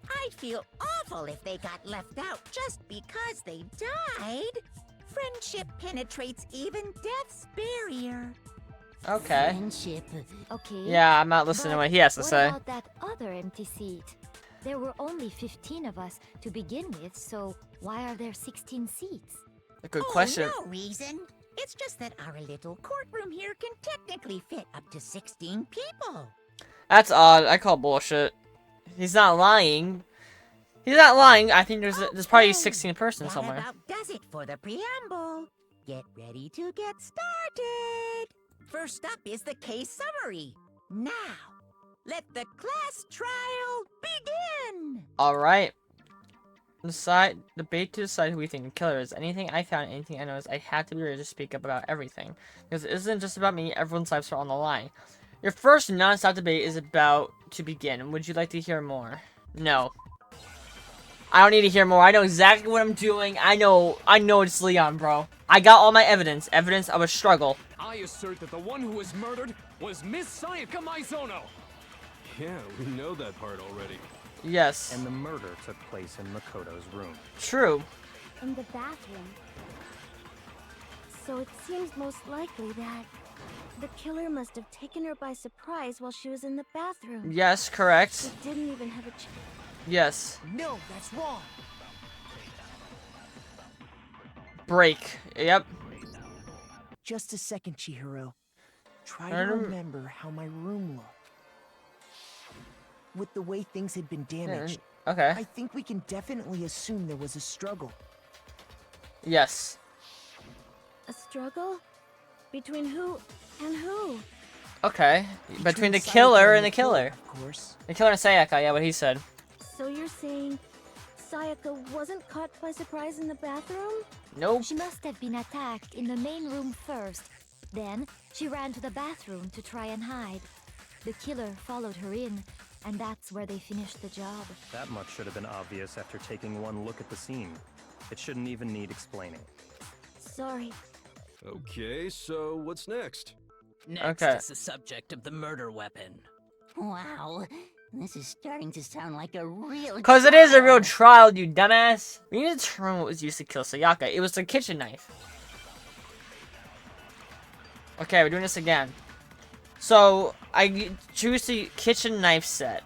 Speaker 6: I'd feel awful if they got left out just because they died. Friendship penetrates even death's barrier.
Speaker 1: Okay.
Speaker 9: Friendship. Okay.
Speaker 1: Yeah, I'm not listening to what he has to say.
Speaker 9: What about that other empty seat? There were only 15 of us to begin with, so why are there 16 seats?
Speaker 1: A good question.
Speaker 6: Oh, no reason. It's just that our little courtroom here can technically fit up to 16 people.
Speaker 1: That's odd. I call bullshit. He's not lying. He's not lying. I think there's probably a 16 person
Speaker 6: That
Speaker 1: somewhere.
Speaker 6: about does it for the preamble. Get ready to get started. First up is the case summary. Now, let the class trial begin.
Speaker 1: Alright. Debate to decide who we think the killer is. Anything I found, anything I noticed, I have to be ready to speak up about everything. Because it isn't just about me, everyone's lives are on the line. Your first non-stop debate is about to begin. Would you like to hear more? No. I don't need to hear more. I know exactly what I'm doing. I know it's Leon, bro. I got all my evidence. Evidence of a struggle.
Speaker 7: I assert that the one who was murdered was Miss Sayaka Maizono.
Speaker 10: Yeah, we know that part already.
Speaker 1: Yes.
Speaker 11: And the murder took place in Makoto's room.
Speaker 1: True.
Speaker 9: In the bathroom. So it seems most likely that the killer must have taken her by surprise while she was in the bathroom.
Speaker 1: Yes, correct.
Speaker 9: She didn't even have a chance.
Speaker 1: Yes.
Speaker 4: No, that's wrong.
Speaker 1: Break. Yep.
Speaker 4: Just a second, Chihiro. Try
Speaker 1: I
Speaker 4: to
Speaker 1: don't-
Speaker 4: remember how my room looked. With the way things had been damaged,
Speaker 1: Okay.
Speaker 4: I think we can definitely assume there was a struggle.
Speaker 1: Yes.
Speaker 9: A struggle? Between who and who?
Speaker 1: Okay. Between the
Speaker 4: Sayaka
Speaker 1: killer and the killer.
Speaker 4: Of course.
Speaker 1: The killer and Sayaka, yeah, what he said.
Speaker 9: So you're saying Sayaka wasn't caught by surprise in the bathroom?
Speaker 1: Nope.
Speaker 9: She must have been attacked in the main room first. Then, she ran to the bathroom to try and hide. The killer followed her in, and that's where they finished the job.
Speaker 11: That much should have been obvious after taking one look at the scene. It shouldn't even need explaining.
Speaker 9: Sorry.
Speaker 10: Okay, so what's next?
Speaker 12: Next
Speaker 1: Okay.
Speaker 12: is the subject of the murder weapon.
Speaker 6: Wow, this is starting to sound like a real
Speaker 1: Because it is a real
Speaker 6: trial.
Speaker 1: trial, you dumbass. We need to determine what was used to kill Sayaka. It was the kitchen knife. Okay, we're doing this again. So, I choose the kitchen knife set.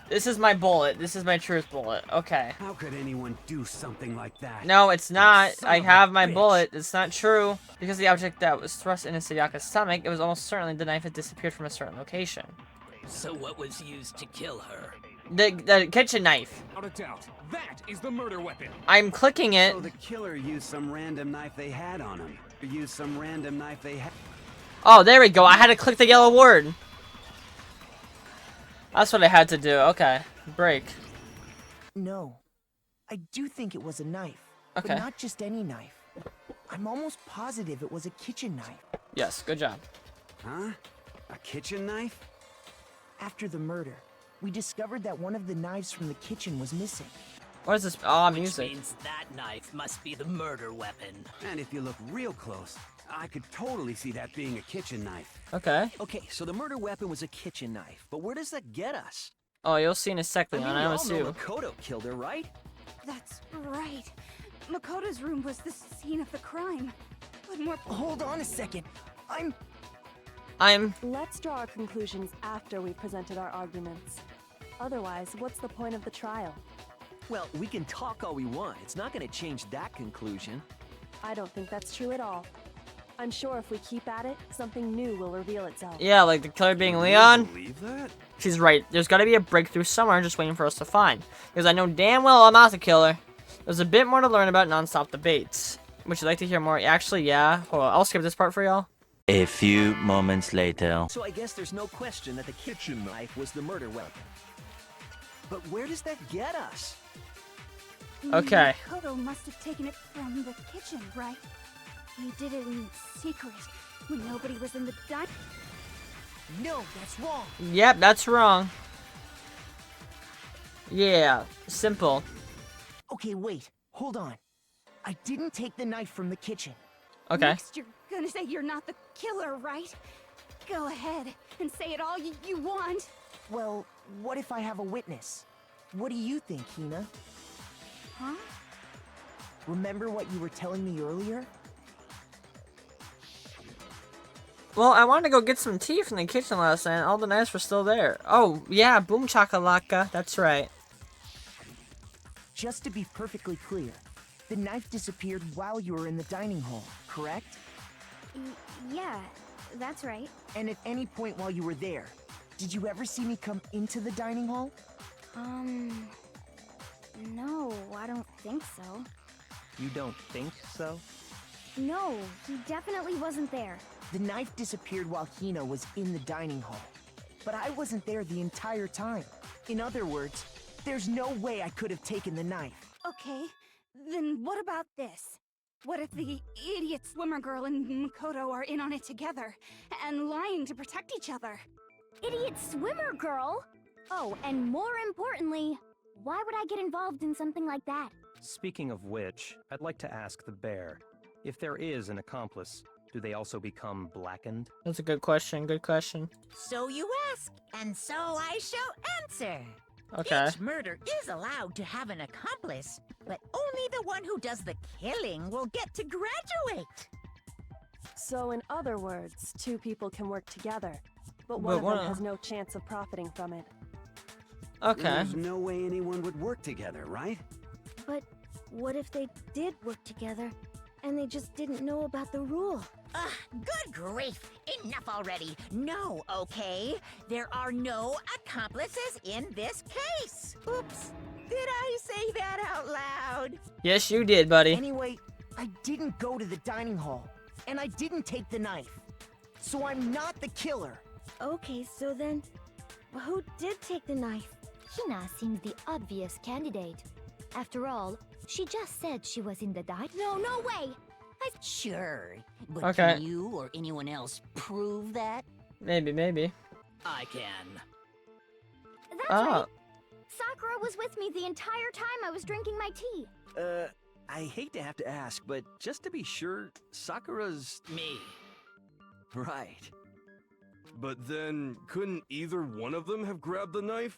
Speaker 1: This is my bullet. This is my truth bullet. Okay.
Speaker 8: How could anyone do something like that?
Speaker 1: No, it's not.
Speaker 8: Son
Speaker 1: I
Speaker 8: of a
Speaker 1: have my
Speaker 8: bitch.
Speaker 1: bullet. It's not true. Because the object that was thrust into Sayaka's stomach, it was almost certainly the knife had disappeared from a certain location.
Speaker 12: So what was used to kill her?
Speaker 1: The kitchen knife.
Speaker 7: Without a doubt, that is the murder weapon.
Speaker 1: I'm clicking it.
Speaker 8: So the killer used some random knife they had on him. Used some random knife they had.
Speaker 1: Oh, there we go. I had to click the yellow word. That's what I had to do. Okay. Break.
Speaker 4: No. I do think it was a knife.
Speaker 1: Okay.
Speaker 4: But not just any knife. I'm almost positive it was a kitchen knife.
Speaker 1: Yes, good job.
Speaker 8: Huh? A kitchen knife?
Speaker 4: After the murder, we discovered that one of the knives from the kitchen was missing.
Speaker 1: What is this? Oh,
Speaker 12: Which
Speaker 1: music.
Speaker 12: means that knife must be the murder weapon.
Speaker 8: And if you look real close, I could totally see that being a kitchen knife.
Speaker 1: Okay.
Speaker 13: Okay, so the murder weapon was a kitchen knife, but where does that get us?
Speaker 1: Oh, you'll see in a sec,
Speaker 13: I
Speaker 1: Leon.
Speaker 13: mean,
Speaker 1: I
Speaker 13: we
Speaker 1: will
Speaker 13: all know
Speaker 1: too.
Speaker 13: Makoto killed her, right?
Speaker 9: That's right.
Speaker 14: Makoto's room was the scene of the crime. But more...
Speaker 4: Hold on a second. I'm...
Speaker 3: Let's draw our conclusions after we've presented our arguments. Otherwise, what's the point of the trial?
Speaker 13: Well, we can talk all we want. It's not gonna change that conclusion.
Speaker 3: I don't think that's true at all. I'm sure if we keep at it, something new will reveal itself.
Speaker 1: Yeah, like the killer being Leon.
Speaker 10: Believe that?
Speaker 1: She's right. There's got to be a breakthrough somewhere just waiting for us to find. Because I know damn well I'm not the killer. There's a bit more to learn about non-stop debates. Would you like to hear more? Actually, yeah. Hold on. I'll skip this part for y'all.
Speaker 5: A few moments later.
Speaker 13: So I guess there's no question that the kitchen knife was the murder weapon. But where does that get us?
Speaker 1: Okay.
Speaker 14: Makoto must have taken it from the kitchen, right? He did it in secret, when nobody was in the dining.
Speaker 4: No, that's wrong.
Speaker 1: Yep, that's wrong. Yeah, simple.
Speaker 4: Okay, wait. Hold on. I didn't take the knife from the kitchen.
Speaker 1: Okay.
Speaker 14: Next, you're gonna say you're not the killer, right? Go ahead and say it all you want.
Speaker 4: Well, what if I have a witness? What do you think, Hina?
Speaker 14: Huh?
Speaker 4: Remember what you were telling me earlier?
Speaker 1: Well, I wanted to go get some tea from the kitchen last night, and all the knives were still there. Oh, yeah, boom chakalaka. That's right.
Speaker 4: Just to be perfectly clear, the knife disappeared while you were in the dining hall, correct?
Speaker 14: Yeah, that's right.
Speaker 4: And at any point while you were there, did you ever see me come into the dining hall?
Speaker 14: No, I don't think so.
Speaker 11: You don't think so?
Speaker 14: No, he definitely wasn't there.
Speaker 4: The knife disappeared while Hina was in the dining hall. But I wasn't there the entire time. In other words, there's no way I could have taken the knife.
Speaker 14: Okay, then what about this? What if the idiot swimmer girl and Makoto are in on it together, and lying to protect each other?
Speaker 9: Idiot swimmer girl? Oh, and more importantly, why would I get involved in something like that?
Speaker 11: Speaking of which, I'd like to ask the bear, if there is an accomplice, do they also become blackened?
Speaker 1: That's a good question. Good question.
Speaker 6: So you ask, and so I shall answer.
Speaker 1: Okay.
Speaker 6: Each murder is allowed to have an accomplice, but only the one who does the killing will get to graduate.
Speaker 3: So in other words, two people can work together, but one of them has no chance of profiting from it.
Speaker 1: Okay.
Speaker 8: There's no way anyone would work together, right?
Speaker 9: But what if they did work together, and they just didn't know about the rule?
Speaker 6: Ugh, good grief! Enough already! No, okay? There are no accomplices in this case! Oops! Did I say that out loud?
Speaker 1: Yes, you did, buddy.
Speaker 4: Anyway, I didn't go to the dining hall, and I didn't take the knife. So I'm not the killer.
Speaker 9: Okay, so then, who did take the knife? Hina seems the obvious candidate. After all, she just said she was in the dive. No way!
Speaker 12: Sure, but
Speaker 1: Okay.
Speaker 12: can you or anyone else prove that?
Speaker 1: Maybe.
Speaker 12: I can.
Speaker 9: That's right! Sakura was with me the entire time I was drinking my tea.
Speaker 13: I hate to have to ask, but just to be sure, Sakura's...
Speaker 12: Me.
Speaker 10: Right. But then, couldn't either one of them have grabbed the knife?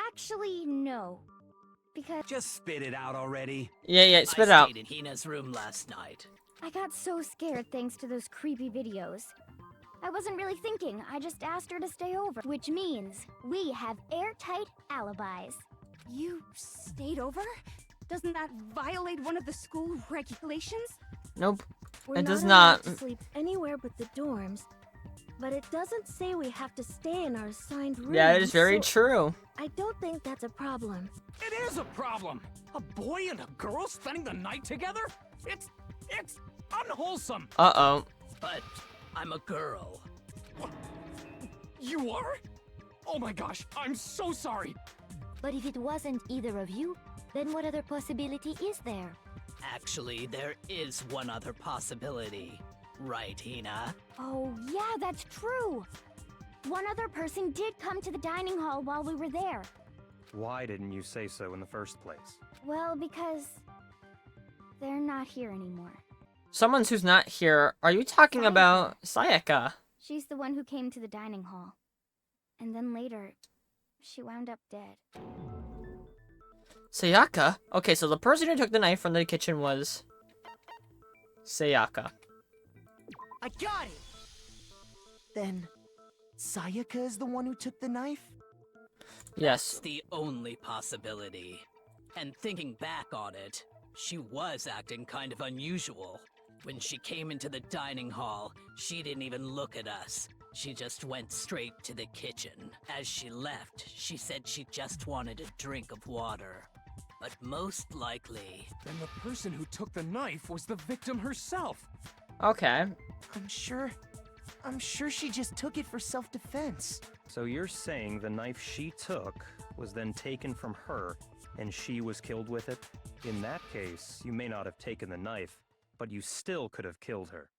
Speaker 9: Actually, no. Because
Speaker 8: Just spit it out already.
Speaker 1: Yeah, spit
Speaker 12: I
Speaker 1: out.
Speaker 12: stayed in Hina's room last night.
Speaker 9: I got so scared thanks to those creepy videos. I wasn't really thinking, I just asked her to stay over. Which means, we have airtight alibis.
Speaker 14: You stayed over? Doesn't that violate one of the school regulations?
Speaker 1: Nope.
Speaker 9: We're
Speaker 1: It does
Speaker 9: allowed
Speaker 1: not.
Speaker 9: to sleep anywhere but the dorms. But it doesn't say we have to stay in our assigned rooms.
Speaker 1: Yeah, it is very
Speaker 9: so
Speaker 1: true.
Speaker 9: I don't think that's a problem.
Speaker 7: It is a problem! A boy and a girl spending the night together? It's unwholesome!
Speaker 1: Uh-oh.
Speaker 12: But I'm a girl.
Speaker 7: What? You are? Oh my gosh, I'm so sorry!
Speaker 9: But if it wasn't either of you, then what other possibility is there?
Speaker 12: Actually, there is one other possibility. Right, Hina?
Speaker 9: Oh, yeah, that's true. One other person did come to the dining hall while we were there.
Speaker 11: Why didn't you say so in the first place?
Speaker 9: Well, because they're not here anymore.
Speaker 1: Someone who's not here. Are you talking about Sayaka?
Speaker 9: She's the one who came to the dining hall. And then later, she wound up dead.
Speaker 1: Sayaka? Okay, so the person who took the knife from the kitchen was... Sayaka.
Speaker 4: I got it! Then, Sayaka is the one who took the knife?
Speaker 1: Yes.
Speaker 12: That's the only possibility. And thinking back on it, she was acting kind of unusual. When she came into the dining hall, she didn't even look at us. She just went straight to the kitchen. As she left, she said she just wanted a drink of water. But most likely...
Speaker 7: Then the person who took the knife was the victim herself.
Speaker 1: Okay.
Speaker 4: I'm sure she just took it for self-defense.
Speaker 11: So you're saying the knife she took was then taken from her, and she was killed with it? In that case, you may not have taken the knife, but you still could have killed her.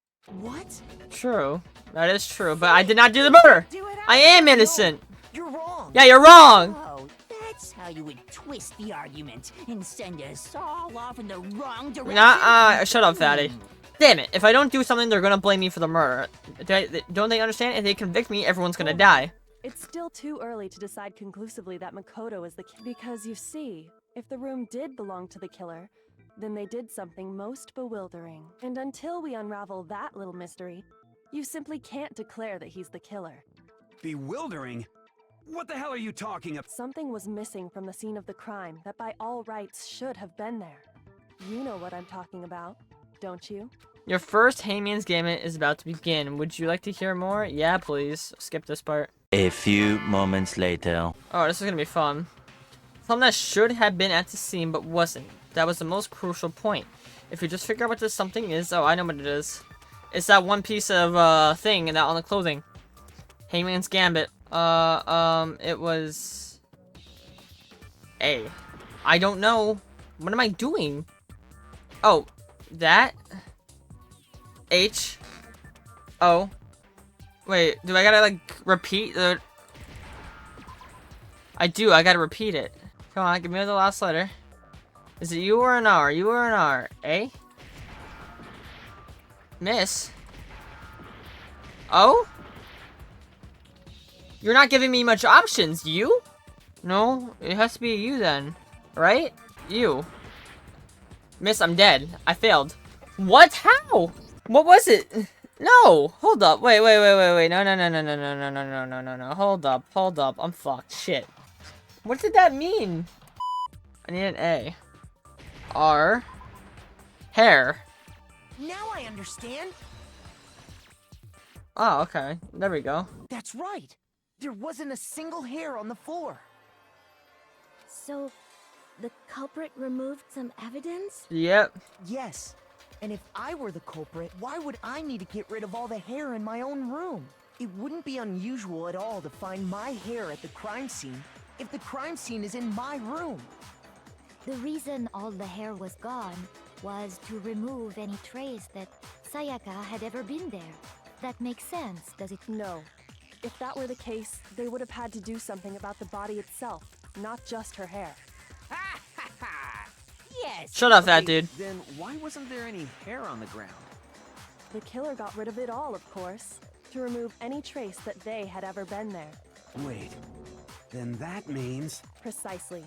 Speaker 4: What?
Speaker 1: True. That is true, but I did not do the murder! I am innocent!
Speaker 4: You're wrong!
Speaker 1: Yeah, you're wrong!
Speaker 6: Oh, that's how you would twist the argument and send us all off in the wrong direction.
Speaker 1: Shut up, fatty. Damn it, if I don't do something, they're gonna blame me for the murder. Don't they understand? If they convict me, everyone's gonna die.
Speaker 3: It's still too early to decide conclusively that Makoto is the killer. Because you see, if the room did belong to the killer, then they did something most bewildering. And until we unravel that little mystery, you simply can't declare that he's the killer.
Speaker 8: Bewildering? What the hell are you talking about?
Speaker 3: Something was missing from the scene of the crime that by all rights should have been there. You know what I'm talking about, don't you?
Speaker 1: Your first Hayman's Gambit is about to begin. Would you like to hear more? Yeah, please. Skip this part.
Speaker 5: A few moments later.
Speaker 1: Oh, this is gonna be fun. Something that should have been at the scene but wasn't. That was the most crucial point. If you just figure out what this something is... Oh, I know what it is. It's that one piece of thing and that on the clothing. Hayman's Gambit. It was... A. I don't know. What am I doing? Oh, that? H. O. Wait, do I gotta, like, repeat the... I do, I gotta repeat it. Come on, give me the last letter. Is it U or an R? U or an R? A? Miss? O? You're not giving me much options, U? No, it has to be a U then. Right? U. Miss, I'm dead. I failed. What? How? What was it? No! Hold up. Wait. No. Hold up. I'm fucked. Shit. What did that mean? I need an A. R. Hair.
Speaker 4: Now I understand.
Speaker 1: Oh, okay. There we go.
Speaker 4: That's right. There wasn't a single hair on the floor.
Speaker 9: So, the culprit removed some evidence?
Speaker 1: Yep.
Speaker 4: Yes. And if I were the culprit, why would I need to get rid of all the hair in my own room? It wouldn't be unusual at all to find my hair at the crime scene if the crime scene is in my room.
Speaker 9: The reason all the hair was gone was to remove any trace that Sayaka had ever been there. That makes sense, does it?
Speaker 3: No. If that were the case, they would have had to do something about the body itself, not just her hair.
Speaker 6: Yes.
Speaker 1: Shut up, that dude.
Speaker 13: Then why wasn't there any hair on the ground?
Speaker 3: The killer got rid of it all, of course, to remove any trace that they had ever been there.
Speaker 8: Wait, then that means...
Speaker 3: Precisely.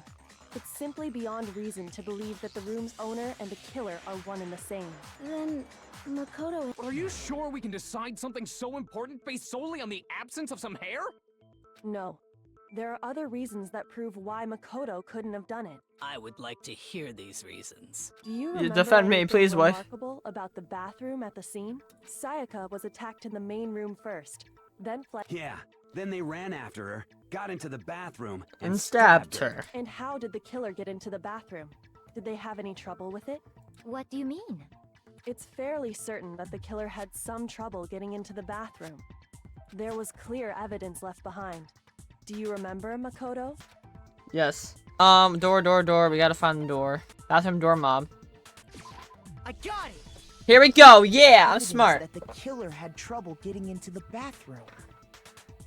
Speaker 3: It's simply beyond reason to believe that the room's owner and the killer are one and the same.
Speaker 9: Then, Makoto...
Speaker 7: Are you sure we can decide something so important based solely on the absence of some hair?
Speaker 3: No. There are other reasons that prove why Makoto couldn't have done it.
Speaker 12: I would like to hear these reasons.
Speaker 3: Do you remember
Speaker 1: defend me,
Speaker 3: anything
Speaker 1: please, wife.
Speaker 3: remarkable about the bathroom at the scene? Sayaka was attacked in the main room first, then fled.
Speaker 8: Yeah, then they ran after her, got into the bathroom,
Speaker 1: And stabbed her.
Speaker 3: And how did the killer get into the bathroom? Did they have any trouble with it?
Speaker 9: What do you mean?
Speaker 3: It's fairly certain that the killer had some trouble getting into the bathroom. There was clear evidence left behind. Do you remember, Makoto?
Speaker 1: Yes. Door. We gotta find the door. Bathroom door mob.
Speaker 4: I got it!
Speaker 1: Here we go! Yeah, I'm
Speaker 4: Evidence
Speaker 1: smart.
Speaker 4: that the killer had trouble getting into the bathroom.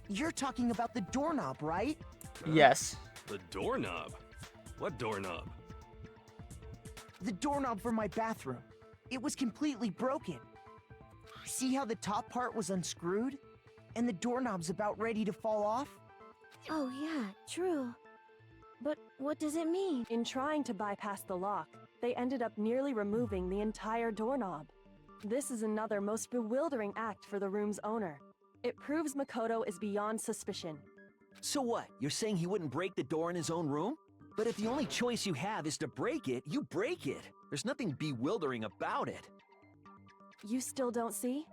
Speaker 4: You're talking about the doorknob, right?
Speaker 1: Yes.
Speaker 10: The doorknob? What doorknob?
Speaker 4: The doorknob for my bathroom. It was completely broken. See how the top part was unscrewed? And the doorknob's about ready to fall off?
Speaker 9: Oh yeah, true.
Speaker 3: But what does it mean? In trying to bypass the lock, they ended up nearly removing the entire doorknob. This is another most bewildering act for the room's owner. It proves Makoto is beyond suspicion.
Speaker 13: So what? You're saying he wouldn't break the door in his own room? But if the only choice you have is to break it, you break it. There's nothing bewildering about it.
Speaker 3: You still don't see?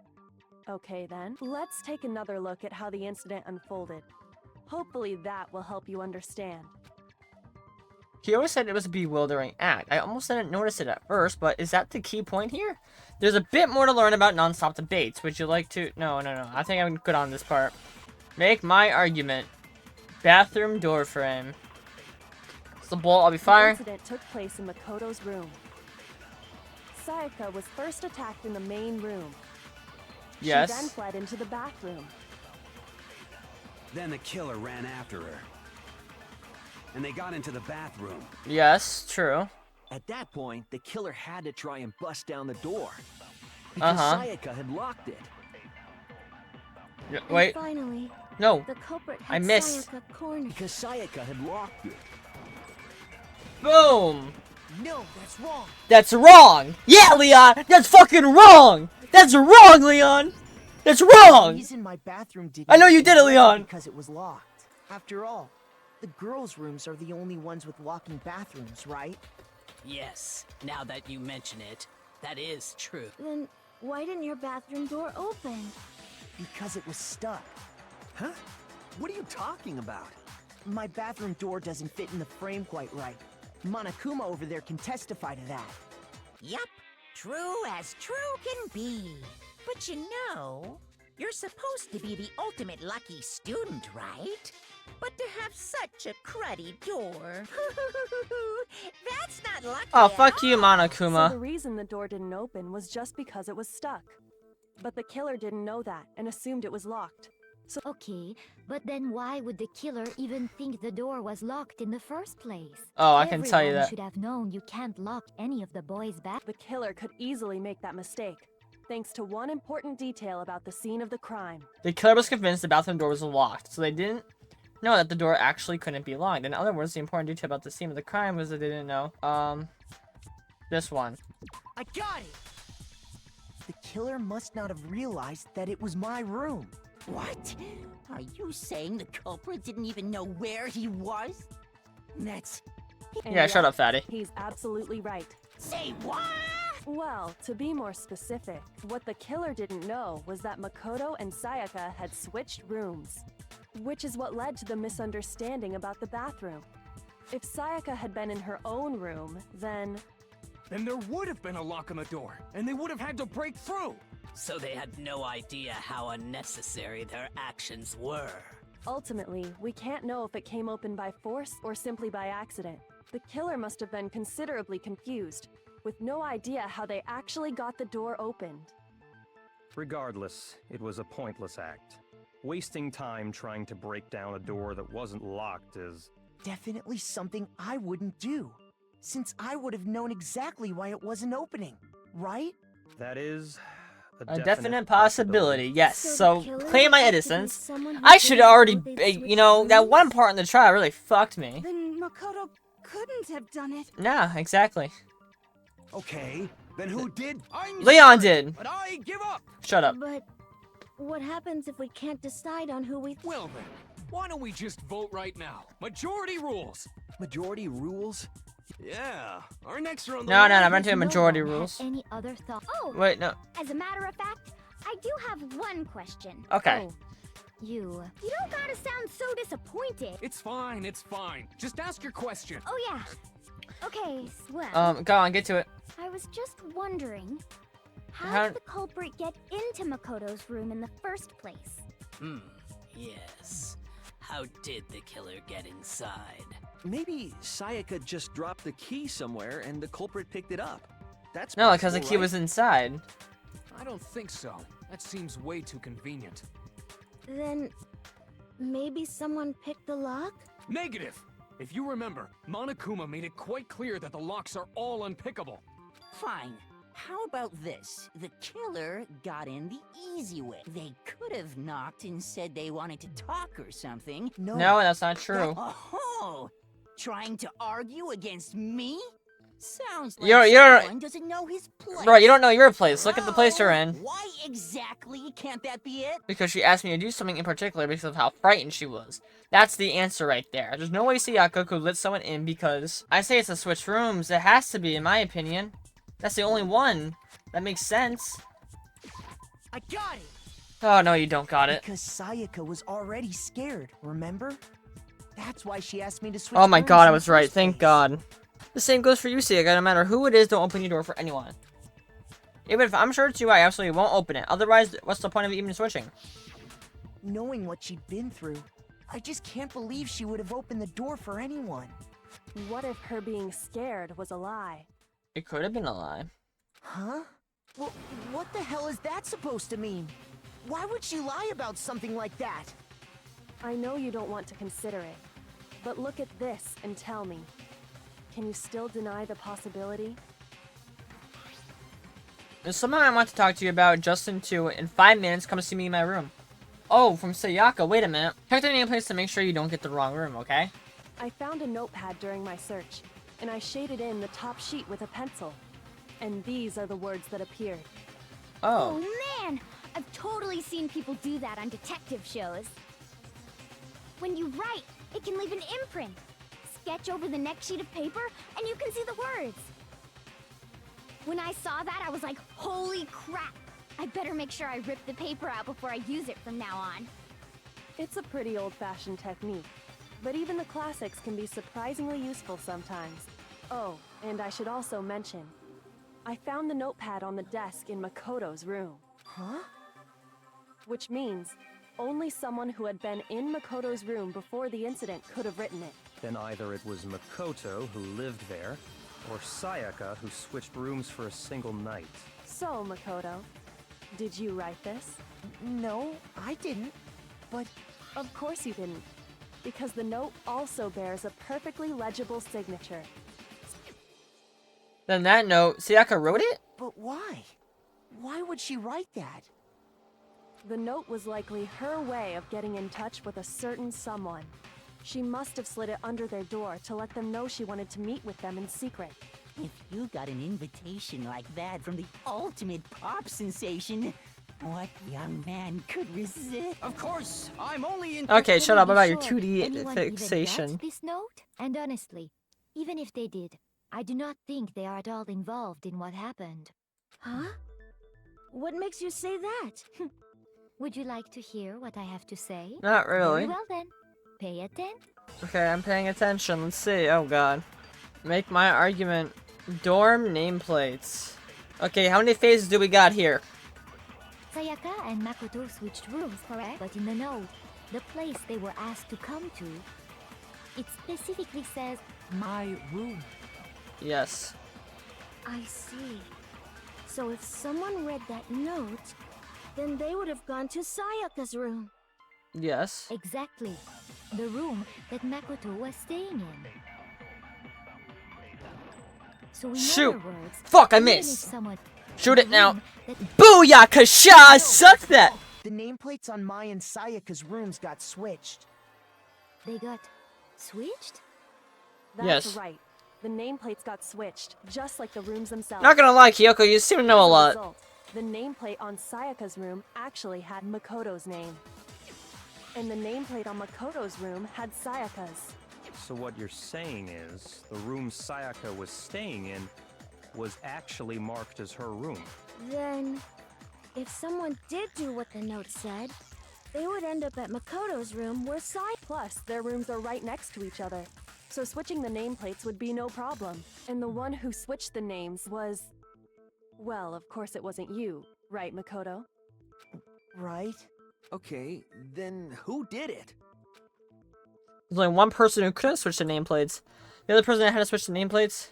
Speaker 3: Okay then, let's take another look at how the incident unfolded. Hopefully that will help you understand.
Speaker 1: He always said it was a bewildering act. I almost didn't notice it at first, but is that the key point here? There's a bit more to learn about non-stop debates. Would you like to... No. I think I'm good on this part. Make my argument. Bathroom door frame. It's the ball, I'll be fired.
Speaker 3: The incident took place in Makoto's room. Sayaka was first attacked in the main room.
Speaker 1: Yes.
Speaker 3: She then fled into the bathroom.
Speaker 8: Then the killer ran after her. And they got into the bathroom.
Speaker 1: Yes, true.
Speaker 13: At that point, the killer had to try and bust down the door. Because Sayaka had locked it.
Speaker 1: Wait.
Speaker 9: And finally,
Speaker 1: no.
Speaker 9: The culprit had
Speaker 1: I missed.
Speaker 9: Sayaka cornered.
Speaker 13: Because Sayaka had locked it.
Speaker 1: Boom!
Speaker 4: No, that's wrong.
Speaker 1: That's wrong! Yeah, Leon! That's fucking wrong! That's wrong, Leon! That's wrong!
Speaker 4: The reason my bathroom didn't
Speaker 1: I know you did it, Leon!
Speaker 4: Because it was locked. After all, the girls' rooms are the only ones with locking bathrooms, right?
Speaker 12: Yes, now that you mention it, that is true.
Speaker 9: Then why didn't your bathroom door open?
Speaker 4: Because it was stuck.
Speaker 13: Huh? What are you talking about?
Speaker 4: My bathroom door doesn't fit in the frame quite right. Monokuma over there can testify to that.
Speaker 6: Yup, true as true can be. But you know, you're supposed to be the ultimate lucky student, right? But to have such a cruddy door, that's not lucky.
Speaker 1: Oh, fuck you,
Speaker 3: So
Speaker 1: Monokuma.
Speaker 3: the reason the door didn't open was just because it was stuck. But the killer didn't know that and assumed it was locked. So
Speaker 9: Okay, but then why would the killer even think the door was locked in the first place?
Speaker 1: Oh, I can tell you
Speaker 9: Everyone
Speaker 1: that.
Speaker 9: should have known you can't lock any of the boys' back.
Speaker 3: the killer could easily make that mistake, thanks to one important detail about the scene of the crime.
Speaker 1: The killer was convinced the bathroom door was locked, so they didn't know that the door actually couldn't be locked. In other words, the important detail about the scene of the crime was that they didn't know. This one.
Speaker 4: I got it! The killer must not have realized that it was my room.
Speaker 6: What? Are you saying the culprit didn't even know where he was? That's...
Speaker 3: And
Speaker 1: Yeah, shut up, fatty.
Speaker 3: He's absolutely right.
Speaker 6: Say what?
Speaker 3: Well, to be more specific, what the killer didn't know was that Makoto and Sayaka had switched rooms, which is what led to the misunderstanding about the bathroom. If Sayaka had been in her own room, then
Speaker 7: there would have been a lock on the door, and they would have had to break through.
Speaker 12: So they had no idea how unnecessary their actions were.
Speaker 3: ultimately, we can't know if it came open by force or simply by accident. The killer must have been considerably confused, with no idea how they actually got the door opened.
Speaker 11: Regardless, it was a pointless act. Wasting time trying to break down a door that wasn't locked is...
Speaker 4: definitely something I wouldn't do, since I would have known exactly why it wasn't opening, right?
Speaker 11: That is...
Speaker 1: A definite possibility, yes. So,
Speaker 9: the killer
Speaker 1: claim my
Speaker 9: had to be
Speaker 1: innocence.
Speaker 9: someone who
Speaker 1: I should
Speaker 9: didn't know
Speaker 1: already,
Speaker 9: they'd
Speaker 1: you know, that one part in the trial really fucked me.
Speaker 14: Then Makoto couldn't have done it.
Speaker 1: Yeah, exactly.
Speaker 8: Okay, then who did?
Speaker 1: Leon did.
Speaker 7: But I give up.
Speaker 1: Shut up.
Speaker 9: But what happens if we can't decide on who we...
Speaker 7: Well then, why don't we just vote right now? Majority rules.
Speaker 13: Majority rules?
Speaker 10: Yeah, our necks are on the
Speaker 1: No,
Speaker 10: line.
Speaker 1: I'm not doing
Speaker 9: No
Speaker 1: majority
Speaker 9: one had
Speaker 1: rules.
Speaker 9: Any other thought? Oh,
Speaker 1: Wait, no.
Speaker 15: As a matter of fact, I do have one question.
Speaker 1: Okay.
Speaker 9: Oh, you...
Speaker 15: You don't gotta sound so disappointed.
Speaker 7: It's fine, it's fine. Just ask your question.
Speaker 15: Oh yeah. Okay, well,
Speaker 1: Go on, get to it.
Speaker 15: I was just wondering, how
Speaker 1: How-
Speaker 15: did the culprit get into Makoto's room in the first place?
Speaker 12: Yes. How did the killer get inside?
Speaker 13: Maybe Sayaka just dropped the key somewhere and the culprit picked it up. That's
Speaker 1: No, because the
Speaker 13: possible,
Speaker 1: key
Speaker 13: right?
Speaker 1: was inside.
Speaker 7: I don't think so. That seems way too convenient.
Speaker 9: Then... maybe someone picked the lock?
Speaker 7: Negative! If you remember, Monokuma made it quite clear that the locks are all unpickable.
Speaker 6: Fine. How about this? The killer got in the easy way. They could have knocked and said they wanted to talk or something.
Speaker 1: No, that's not true.
Speaker 6: Oh, Trying to argue against me? Sounds like
Speaker 1: You're
Speaker 6: someone doesn't know his place.
Speaker 1: Bro, you don't know your place. Look at the place you're in.
Speaker 6: Why exactly can't that be it?
Speaker 1: Because she asked me to do something in particular because of how frightened she was. That's the answer right there. There's no way Sayaka could let someone in because I say it's a switch rooms. It has to be, in my opinion. That's the only one. That makes sense.
Speaker 4: I got it!
Speaker 1: Oh, no, you don't got it.
Speaker 4: Because Sayaka was already scared, remember? That's why she asked me to switch
Speaker 1: Oh my
Speaker 4: rooms
Speaker 1: god, I
Speaker 4: in
Speaker 1: was
Speaker 4: the
Speaker 1: right.
Speaker 4: first
Speaker 1: Thank
Speaker 4: place.
Speaker 1: God. The same goes for you, Sayaka. No matter who it is, don't open your door for anyone. Even if I'm sure it's you, I absolutely won't open it. Otherwise, what's the point of even switching?
Speaker 4: Knowing what she'd been through, I just can't believe she would have opened the door for anyone.
Speaker 3: What if her being scared was a lie?
Speaker 1: It could have been a lie.
Speaker 4: Huh? Well, what the hell is that supposed to mean? Why would she lie about something like that?
Speaker 3: I know you don't want to consider it, but look at this and tell me. Can you still deny the possibility?
Speaker 1: There's someone I want to talk to you about. Justin, too. In 5 minutes, come see me in my room. Oh, from Sayaka. Wait a minute. Check the nameplates to make sure you don't get the wrong room, okay?
Speaker 3: I found a notepad during my search, and I shaded in the top sheet with a pencil. And these are the words that appeared.
Speaker 1: Oh.
Speaker 15: Man! I've totally seen people do that on detective shows. When you write, it can leave an imprint. Sketch over the next sheet of paper, and you can see the words. When I saw that, I was like, holy crap! I better make sure I rip the paper out before I use it from now on.
Speaker 3: It's a pretty old-fashioned technique, but even the classics can be surprisingly useful sometimes. Oh, and I should also mention, I found the notepad on the desk in Makoto's room.
Speaker 4: Huh?
Speaker 3: Which means only someone who had been in Makoto's room before the incident could have written it.
Speaker 11: Then either it was Makoto who lived there, or Sayaka who switched rooms for a single night.
Speaker 3: So, Makoto, did you write this?
Speaker 4: No, I didn't. But
Speaker 3: of course you didn't, because the note also bears a perfectly legible signature.
Speaker 1: Then that note, Sayaka wrote it?
Speaker 4: But why? Why would she write that?
Speaker 3: The note was likely her way of getting in touch with a certain someone. She must have slid it under their door to let them know she wanted to meet with them in secret.
Speaker 6: If you got an invitation like that from the ultimate pop sensation, what young man could resist?
Speaker 7: Of course, I'm only in.
Speaker 1: Okay, shut up about your
Speaker 9: Sure,
Speaker 1: 2D
Speaker 9: anyone even
Speaker 1: fixation.
Speaker 9: got this note? And honestly, even if they did, I do not think they are at all involved in what happened.
Speaker 15: Huh? What makes you say that?
Speaker 9: Would you like to hear what I have to say?
Speaker 1: Not really.
Speaker 9: Very well then. Pay attention.
Speaker 1: Okay, I'm paying attention. Let's see. Oh god. Make my argument. Dorm nameplates. Okay, how many phases do we got here?
Speaker 9: Sayaka and Makoto switched rooms, correct? But in the note, the place they were asked to come to, it specifically says,
Speaker 4: my room.
Speaker 1: Yes.
Speaker 15: I see. So if someone read that note, then they would have gone to Sayaka's room.
Speaker 1: Yes.
Speaker 9: Exactly. The room that Makoto was staying in. So in
Speaker 1: Shoot!
Speaker 9: other words,
Speaker 1: Fuck, I
Speaker 9: even if
Speaker 1: missed!
Speaker 9: someone-
Speaker 1: Shoot it now!
Speaker 9: that-
Speaker 1: Booyah! Kasha! Suck that!
Speaker 4: The nameplates on Mai and Sayaka's rooms got switched.
Speaker 9: They got switched?
Speaker 3: That's
Speaker 1: Yes.
Speaker 3: right. The nameplates got switched, just like the rooms themselves.
Speaker 1: Not gonna lie, Kyoko, you seem to know a
Speaker 3: As
Speaker 1: lot.
Speaker 3: result, the nameplate on Sayaka's room actually had Makoto's name. And the nameplate on Makoto's room had Sayaka's.
Speaker 11: So what you're saying is, the room Sayaka was staying in was actually marked as her room.
Speaker 15: Then, if someone did do what the note said, they would end up at Makoto's room where
Speaker 3: Plus, their rooms are right next to each other. So switching the nameplates would be no problem. And the one who switched the names was... Well, of course it wasn't you, right, Makoto?
Speaker 4: Right?
Speaker 13: Okay, then who did it?
Speaker 1: There's only one person who couldn't switch the nameplates. The other person that had to switch the nameplates?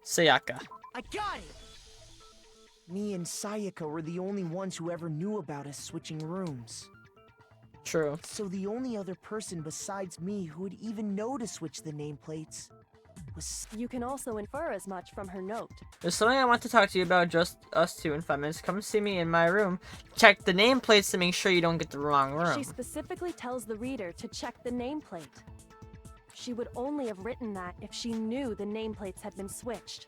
Speaker 1: Sayaka.
Speaker 4: I got it! Me and Sayaka were the only ones who ever knew about us switching rooms.
Speaker 1: True.
Speaker 4: So the only other person besides me who would even know to switch the nameplates was...
Speaker 3: You can also infer as much from her note.
Speaker 1: There's something I want to talk to you about, just us two in 5 minutes. Come see me in my room. Check the nameplates to make sure you don't get the wrong room.
Speaker 3: She specifically tells the reader to check the nameplate. She would only have written that if she knew the nameplates had been switched.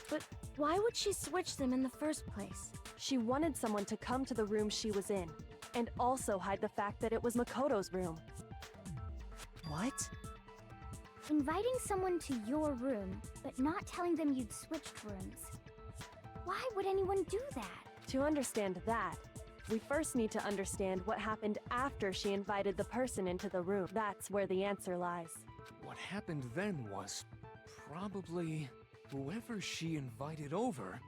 Speaker 9: But why would she switch them in the first place?
Speaker 3: She wanted someone to come to the room she was in, and also hide the fact that it was Makoto's room.
Speaker 4: What?
Speaker 15: Inviting someone to your room, but not telling them you'd switched rooms. Why would anyone do that?
Speaker 3: To understand that, we first need to understand what happened after she invited the person into the room. That's where the answer lies.
Speaker 7: What happened then was probably whoever she invited over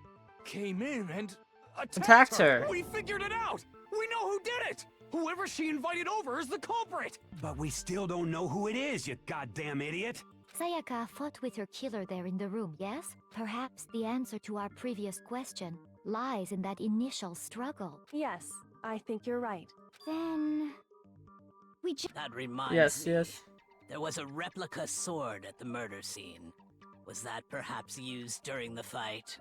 Speaker 7: came in and
Speaker 1: Attacked her.
Speaker 7: We figured it out! We know who did it! Whoever she invited over is the culprit!
Speaker 8: But we still don't know who it is, you goddamn idiot!
Speaker 9: Sayaka fought with her killer there in the room, yes? Perhaps the answer to our previous question lies in that initial struggle.
Speaker 3: Yes, I think you're right.
Speaker 15: Then...
Speaker 12: That reminds
Speaker 1: Yes,
Speaker 12: me.
Speaker 1: yes.
Speaker 12: There was a replica sword at the murder scene. Was that perhaps used during the fight?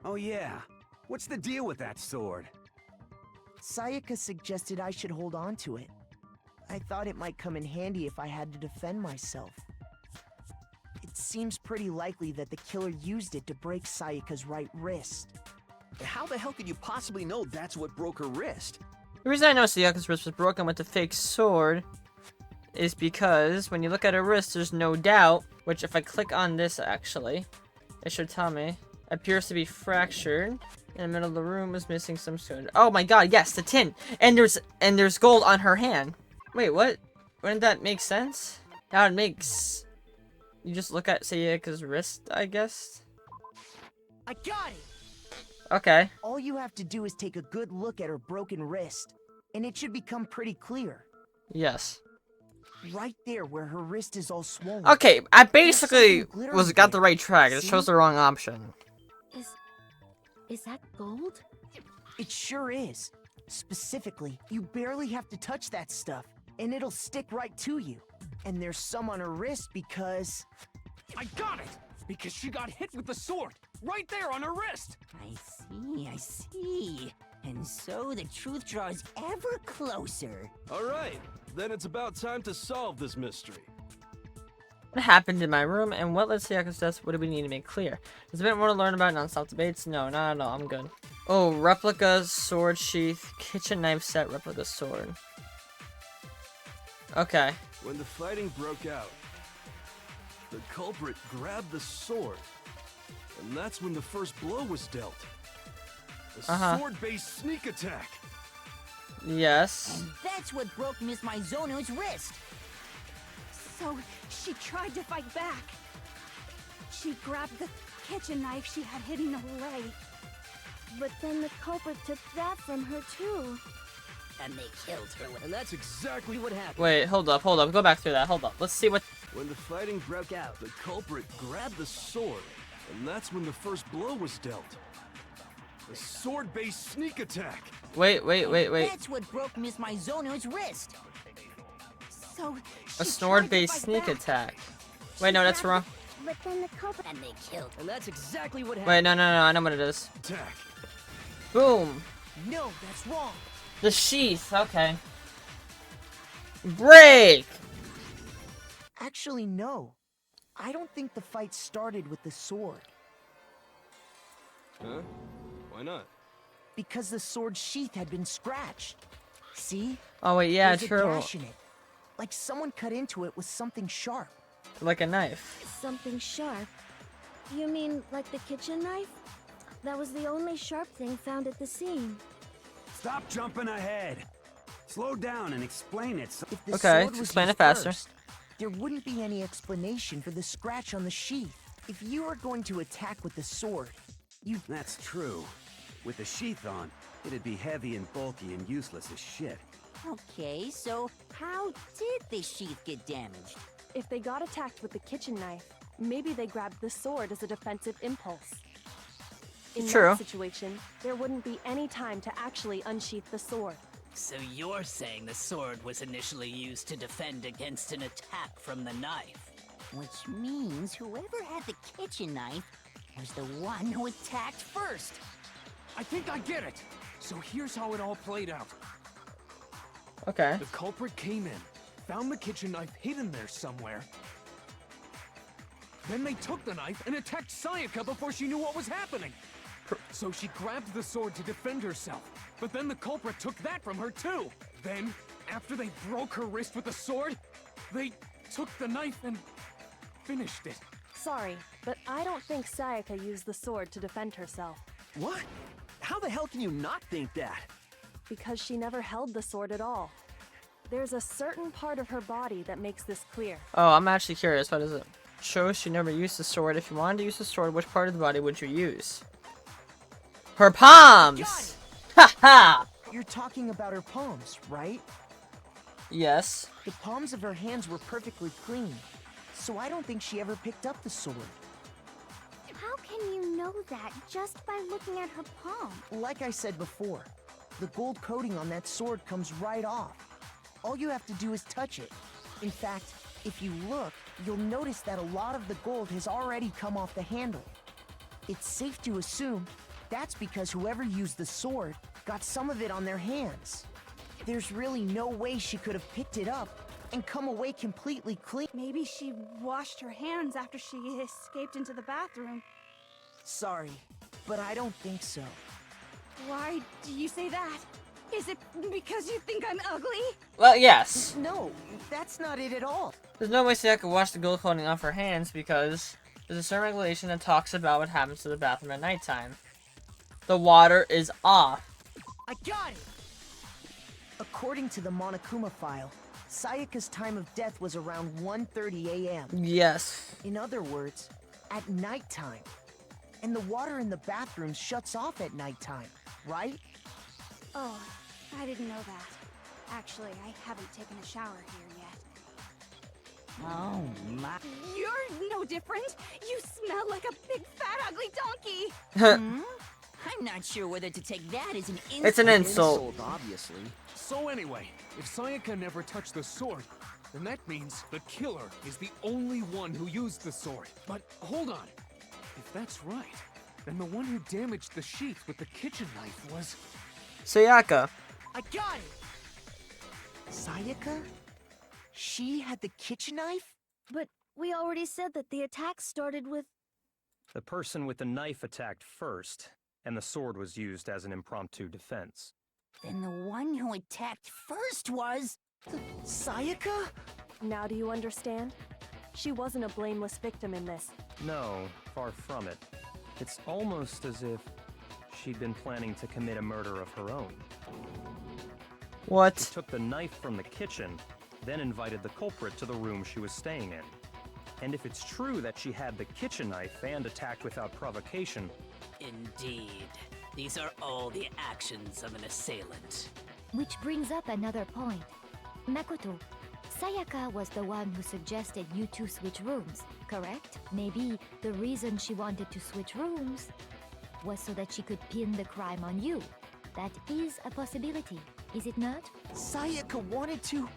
Speaker 8: Oh yeah. What's the deal with that sword?
Speaker 4: Sayaka suggested I should hold on to it. I thought it might come in handy if I had to defend myself. It seems pretty likely that the killer used it to break Sayaka's right wrist.
Speaker 13: How the hell could you possibly know that's what broke her wrist?
Speaker 1: The reason I know Sayaka's wrist was broken with the fake sword is because when you look at her wrist, there's no doubt, which if I click on this actually, it should tell me, appears to be fractured. In the middle of the room is missing some sort. Oh my god, yes, the tin! And there's gold on her hand. Wait, what? Wouldn't that make sense? Now it makes... You just look at Sayaka's wrist, I guess?
Speaker 4: I got it!
Speaker 1: Okay.
Speaker 4: All you have to do is take a good look at her broken wrist, and it should become pretty clear.
Speaker 1: Yes.
Speaker 4: Right there where her wrist is all swollen.
Speaker 1: Okay, I basically
Speaker 4: glittering
Speaker 1: got the
Speaker 4: there.
Speaker 1: right track. It
Speaker 4: See?
Speaker 1: chose the wrong option.
Speaker 9: Is that gold?
Speaker 4: It sure is. Specifically, you barely have to touch that stuff, and it'll stick right to you. And there's some on her wrist because...
Speaker 7: I got it! Because she got hit with the sword! Right there on her wrist!
Speaker 6: I see. And so the truth draws ever closer.
Speaker 10: Alright, then it's about time to solve this mystery.
Speaker 1: What happened in my room, and what led Sayaka's death? What do we need to make clear? There's a bit more to learn about non-stop debates? No, not at all. I'm good. Oh, replica sword sheath, kitchen knife set, replica sword. Okay.
Speaker 10: When the fighting broke out, the culprit grabbed the sword, and that's when the first blow was dealt. A sword-based sneak attack.
Speaker 1: Yes.
Speaker 6: And that's what broke Miss Mizono's wrist.
Speaker 14: So, she tried to fight back. She grabbed the kitchen knife she had hidden away.
Speaker 9: But then the culprit took that from her too.
Speaker 12: And they killed her with...
Speaker 10: And that's exactly what happened.
Speaker 1: Wait, hold up. Go back through that. Hold up. Let's see what...
Speaker 10: When the fighting broke out, the culprit grabbed the sword, and that's when the first blow was dealt. A sword-based sneak attack.
Speaker 1: Wait.
Speaker 6: That's what broke Miss Mizono's wrist.
Speaker 14: So,
Speaker 1: A sword-based sneak attack. Wait, no, that's wrong.
Speaker 15: But then the culprit...
Speaker 12: And they killed her.
Speaker 6: And that's exactly what happened.
Speaker 1: Wait, no, I know what it is.
Speaker 10: Attack.
Speaker 1: Boom.
Speaker 4: No, that's wrong.
Speaker 1: The sheath, okay. Break!
Speaker 4: Actually, no. I don't think the fight started with the sword.
Speaker 10: Huh? Why not?
Speaker 4: Because the sword sheath had been scratched. See?
Speaker 1: Oh wait, yeah,
Speaker 4: There's a
Speaker 1: true.
Speaker 4: gash in it. Like someone cut into it with something sharp.
Speaker 1: Like a knife.
Speaker 9: Something sharp? You mean like the kitchen knife? That was the only sharp thing found at the scene.
Speaker 8: Stop jumping ahead. Slow down and explain it.
Speaker 4: If the
Speaker 1: Okay,
Speaker 4: sword was
Speaker 1: explain
Speaker 4: used
Speaker 1: it faster.
Speaker 4: first, there wouldn't be any explanation for the scratch on the sheath. If you were going to attack with the sword, you...
Speaker 8: That's true. With the sheath on, it'd be heavy and bulky and useless as shit.
Speaker 6: Okay, so how did the sheath get damaged?
Speaker 3: If they got attacked with the kitchen knife, maybe they grabbed the sword as a defensive impulse. In
Speaker 1: True.
Speaker 3: that situation, there wouldn't be any time to actually unsheath the sword.
Speaker 12: So you're saying the sword was initially used to defend against an attack from the knife?
Speaker 6: Which means whoever had the kitchen knife was the one who attacked first.
Speaker 7: I think I get it. So here's how it all played out.
Speaker 1: Okay.
Speaker 7: The culprit came in, found the kitchen knife hidden there somewhere, Then they took the knife and attacked Sayaka before she knew what was happening. So she grabbed the sword to defend herself. But then the culprit took that from her too. Then, after they broke her wrist with the sword, they took the knife and finished it.
Speaker 3: Sorry, but I don't think Sayaka used the sword to defend herself.
Speaker 13: What? How the hell can you not think that?
Speaker 3: Because she never held the sword at all. There's a certain part of her body that makes this clear.
Speaker 1: Oh, I'm actually curious. What is it? Shows she never used the sword. If you wanted to use the sword, which part of the body would you use? Her palms! Ha ha!
Speaker 4: You're talking about her palms, right?
Speaker 1: Yes.
Speaker 4: The palms of her hands were perfectly clean, so I don't think she ever picked up the sword.
Speaker 15: How can you know that just by looking at her palm?
Speaker 4: Like I said before, the gold coating on that sword comes right off. All you have to do is touch it. In fact, if you look, you'll notice that a lot of the gold has already come off the handle. It's safe to assume that's because whoever used the sword got some of it on their hands. There's really no way she could have picked it up and come away completely clean.
Speaker 14: Maybe she washed her hands after she escaped into the bathroom.
Speaker 4: Sorry, but I don't think so.
Speaker 14: Why do you say that? Is it because you think I'm ugly?
Speaker 1: Well, yes.
Speaker 4: No, that's not it at all.
Speaker 1: There's no way Sayaka washed the gold coating off her hands because there's a certain regulation that talks about what happens to the bathroom at nighttime. The water is off.
Speaker 4: I got it! According to the Monokuma file, Sayaka's time of death was around 1:30 a.m.
Speaker 1: Yes.
Speaker 4: In other words, at nighttime. And the water in the bathroom shuts off at nighttime, right?
Speaker 14: Oh, I didn't know that. Actually, I haven't taken a shower here yet.
Speaker 6: Oh my.
Speaker 14: You're no different. You smell like a big fat ugly donkey.
Speaker 6: I'm not sure whether to take that as an insult.
Speaker 1: It's an insult.
Speaker 13: Obviously.
Speaker 7: So anyway, if Sayaka never touched the sword, then that means the killer is the only one who used the sword. But hold on. If that's right, then the one who damaged the sheath with the kitchen knife was...
Speaker 1: Sayaka.
Speaker 4: I got it! Sayaka? She had the kitchen knife?
Speaker 9: But we already said that the attack started with...
Speaker 11: The person with the knife attacked first, and the sword was used as an impromptu defense.
Speaker 6: Then the one who attacked first was...
Speaker 4: Sayaka?
Speaker 3: Now do you understand? She wasn't a blameless victim in this.
Speaker 11: No, far from it. It's almost as if she'd been planning to commit a murder of her own.
Speaker 1: What?
Speaker 11: She took the knife from the kitchen, then invited the culprit to the room she was staying in. And if it's true that she had the kitchen knife and attacked without provocation...
Speaker 12: Indeed. These are all the actions of an assailant.
Speaker 9: Which brings up another point. Makoto, Sayaka was the one who suggested you two switch rooms, correct? Maybe the reason she wanted to switch rooms was so that she could pin the crime on you. That is a possibility, is it not?
Speaker 4: Sayaka wanted to...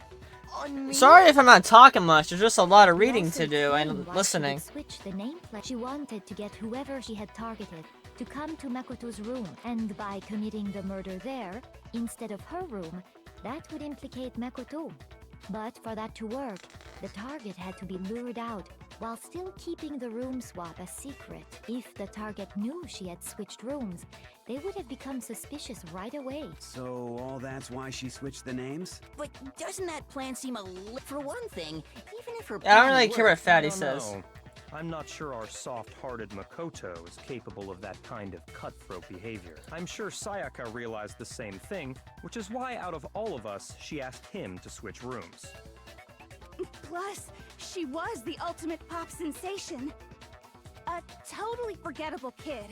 Speaker 4: on me?
Speaker 1: Sorry if I'm not talking much, there's just a lot of reading to do and
Speaker 9: Why
Speaker 1: listening.
Speaker 9: She would switch the nameplate. She wanted to get whoever she had targeted to come to Makoto's room, and by committing the murder there, instead of her room, that would implicate Makoto. But for that to work, the target had to be lured out, while still keeping the room swap a secret. If the target knew she had switched rooms, they would have become suspicious right away.
Speaker 8: So all that's why she switched the names?
Speaker 6: But doesn't that plan seem a little... For one thing, even if her
Speaker 1: I don't
Speaker 6: plan
Speaker 1: really care what
Speaker 6: worked,
Speaker 1: Fatty
Speaker 11: I don't
Speaker 1: says.
Speaker 11: know. I'm not sure our soft-hearted Makoto is capable of that kind of cutthroat behavior. I'm sure Sayaka realized the same thing, which is why out of all of us, she asked him to switch rooms.
Speaker 14: Plus, she was the ultimate pop sensation. A totally forgettable kid.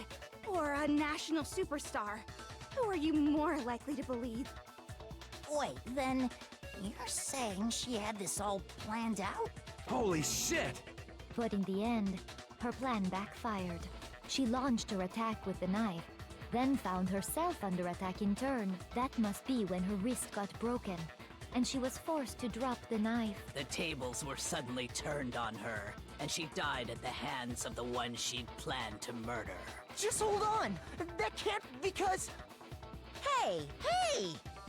Speaker 14: Or a national superstar. Who are you more likely to believe?
Speaker 6: Wait, then you're saying she had this all planned out?
Speaker 8: Holy shit!
Speaker 9: But in the end, her plan backfired. She launched her attack with the knife, then found herself under attack in turn. That must be when her wrist got broken, and she was forced to drop the knife.
Speaker 12: The tables were suddenly turned on her, and she died at the hands of the one she'd planned to murder.
Speaker 4: Just hold on! That can't... because...
Speaker 6: Hey!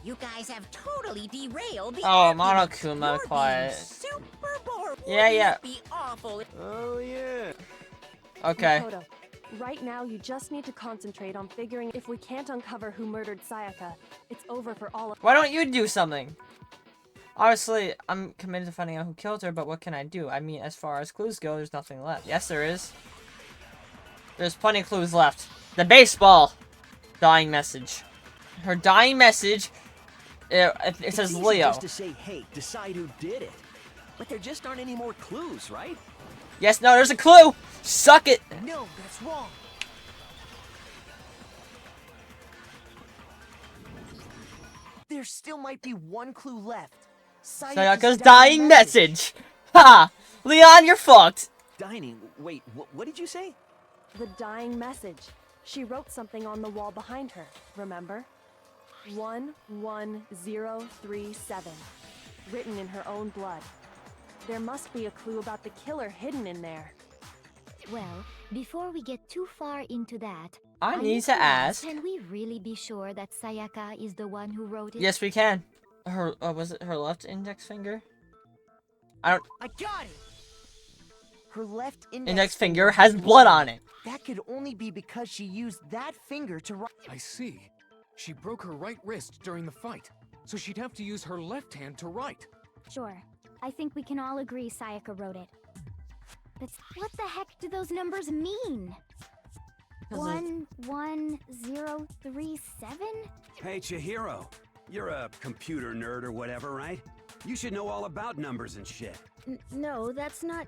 Speaker 6: You guys have totally derailed the
Speaker 1: Oh,
Speaker 6: argument.
Speaker 1: Monokuma,
Speaker 6: You're
Speaker 1: quiet.
Speaker 6: being super bored.
Speaker 1: Yeah, yeah.
Speaker 6: Wouldn't it be awful.
Speaker 8: Oh yeah.
Speaker 1: Okay.
Speaker 3: Makoto, right now you just need to concentrate on figuring if we can't uncover who murdered Sayaka, it's over for all of us.
Speaker 1: Why don't you do something? Obviously, I'm committed to finding out who killed her, but what can I do? I mean, as far as clues go, there's nothing left. Yes, there is. There's plenty of clues left. The baseball! Dying message. Her dying message, it says
Speaker 13: easy
Speaker 1: Leo.
Speaker 13: just to say, hey, decide who did it. But there just aren't any more clues, right?
Speaker 1: Yes, no, there's a clue! Suck it!
Speaker 4: No, that's wrong. There still might be one clue left.
Speaker 1: Sayaka's dying message! Ha! Leon, you're fucked!
Speaker 13: Dining? Wait, what did you say?
Speaker 3: The dying message. She wrote something on the wall behind her, remember? 11037. Written in her own blood. There must be a clue about the killer hidden in there.
Speaker 9: Well, before we get too far into that,
Speaker 1: I need to ask.
Speaker 9: Can we really be sure that Sayaka is the one who wrote it?
Speaker 1: Yes, we can. Her, was it her left index finger? I
Speaker 4: got it! Her left
Speaker 1: index finger has blood on it.
Speaker 4: That could only be because she used that finger to write.
Speaker 7: I see. She broke her right wrist during the fight, so she'd have to use her left hand to write.
Speaker 15: Sure. I think we can all agree Sayaka wrote it. But what the heck do those numbers mean? 11037?
Speaker 8: Hey, Chihiro. You're a computer nerd or whatever, right? You should know all about numbers and shit.
Speaker 16: No, that's not...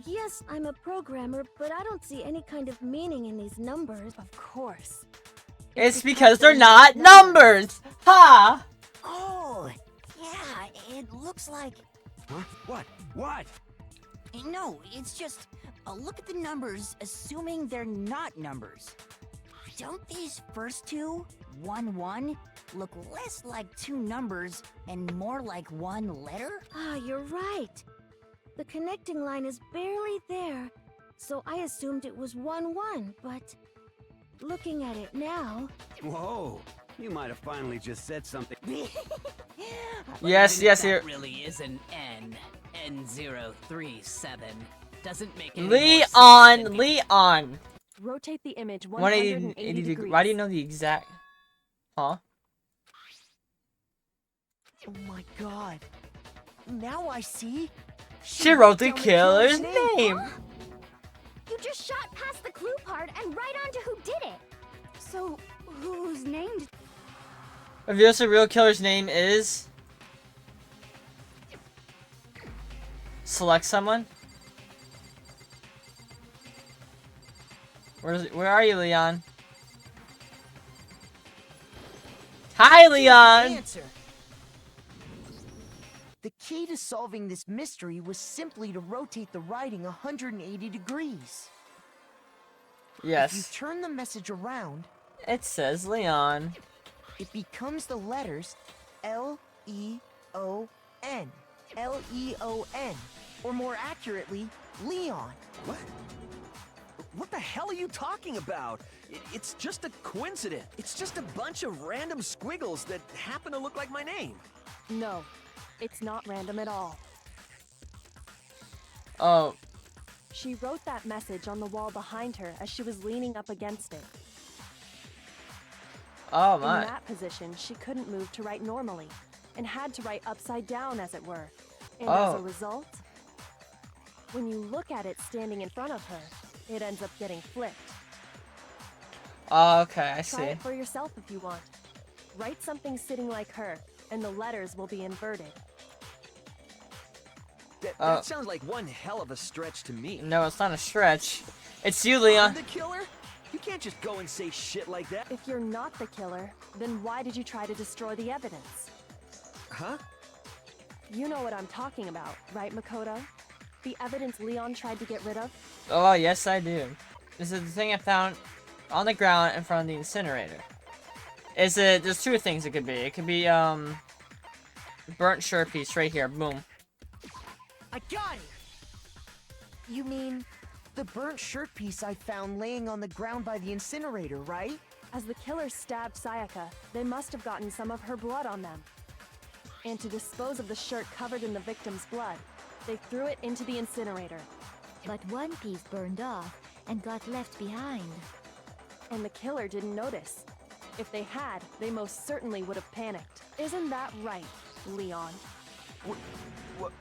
Speaker 16: Yes, I'm a programmer, but I don't see any kind of meaning in these numbers.
Speaker 3: Of course.
Speaker 1: It's because they're not numbers! Ha!
Speaker 6: Oh, yeah, it looks like...
Speaker 8: Huh? What? What?
Speaker 6: No, it's just... look at the numbers, assuming they're not numbers. Don't these first two, 1-1, look less like two numbers and more like one letter?
Speaker 16: Ah, you're right. The connecting line is barely there, so I assumed it was 1-1, but... Looking at it now...
Speaker 8: Whoa, you might have finally just said something.
Speaker 1: Yes,
Speaker 12: That really is an N. N037. Doesn't make any more sense than
Speaker 1: Leon!
Speaker 3: Rotate the image
Speaker 1: 180 degrees. Why do you know the exact... Huh?
Speaker 4: Oh my god. Now I see.
Speaker 1: She wrote the killer's name!
Speaker 15: You just shot past the clue part and right onto who did it!
Speaker 14: So, whose name did...
Speaker 1: Reveals the real killer's name is... Select someone? Where are you, Leon? Hi, Leon!
Speaker 4: Answer. The key to solving this mystery was simply to rotate the writing 180 degrees.
Speaker 1: Yes.
Speaker 4: If you turn the message around,
Speaker 1: it says Leon.
Speaker 4: It becomes the letters L-E-O-N. L-E-O-N. Or more accurately, Leon.
Speaker 13: What? What the hell are you talking about? It's just a coincidence. It's just a bunch of random squiggles that happen to look like my name.
Speaker 3: No, it's not random at all.
Speaker 1: Oh.
Speaker 3: She wrote that message on the wall behind her as she was leaning up against it.
Speaker 1: Oh my.
Speaker 3: In that position, she couldn't move to write normally, and had to write upside down, as it were. And as a result, when you look at it standing in front of her, it ends up getting flipped.
Speaker 1: Oh, okay, I see.
Speaker 3: Try it for yourself if you want. Write something sitting like her, and the letters will be inverted.
Speaker 13: That sounds like one hell of a stretch to me.
Speaker 1: No, it's not a stretch. It's you, Leon.
Speaker 13: I'm the killer? You can't just go and say shit like that.
Speaker 3: If you're not the killer, then why did you try to destroy the evidence?
Speaker 13: Huh?
Speaker 3: You know what I'm talking about, right, Makoto? The evidence Leon tried to get rid of?
Speaker 1: Oh, yes, I do. This is the thing I found on the ground in front of the incinerator. There's two things it could be. It could be, burnt shirt piece right here. Boom.
Speaker 4: I got it! You mean the burnt shirt piece I found laying on the ground by the incinerator, right?
Speaker 3: As the killers stabbed Sayaka, they must have gotten some of her blood on them. And to dispose of the shirt covered in the victim's blood, they threw it into the incinerator.
Speaker 9: But one piece burned off, and got left behind.
Speaker 3: And the killer didn't notice. If they had, they most certainly would have panicked. Isn't that right, Leon?
Speaker 13: What?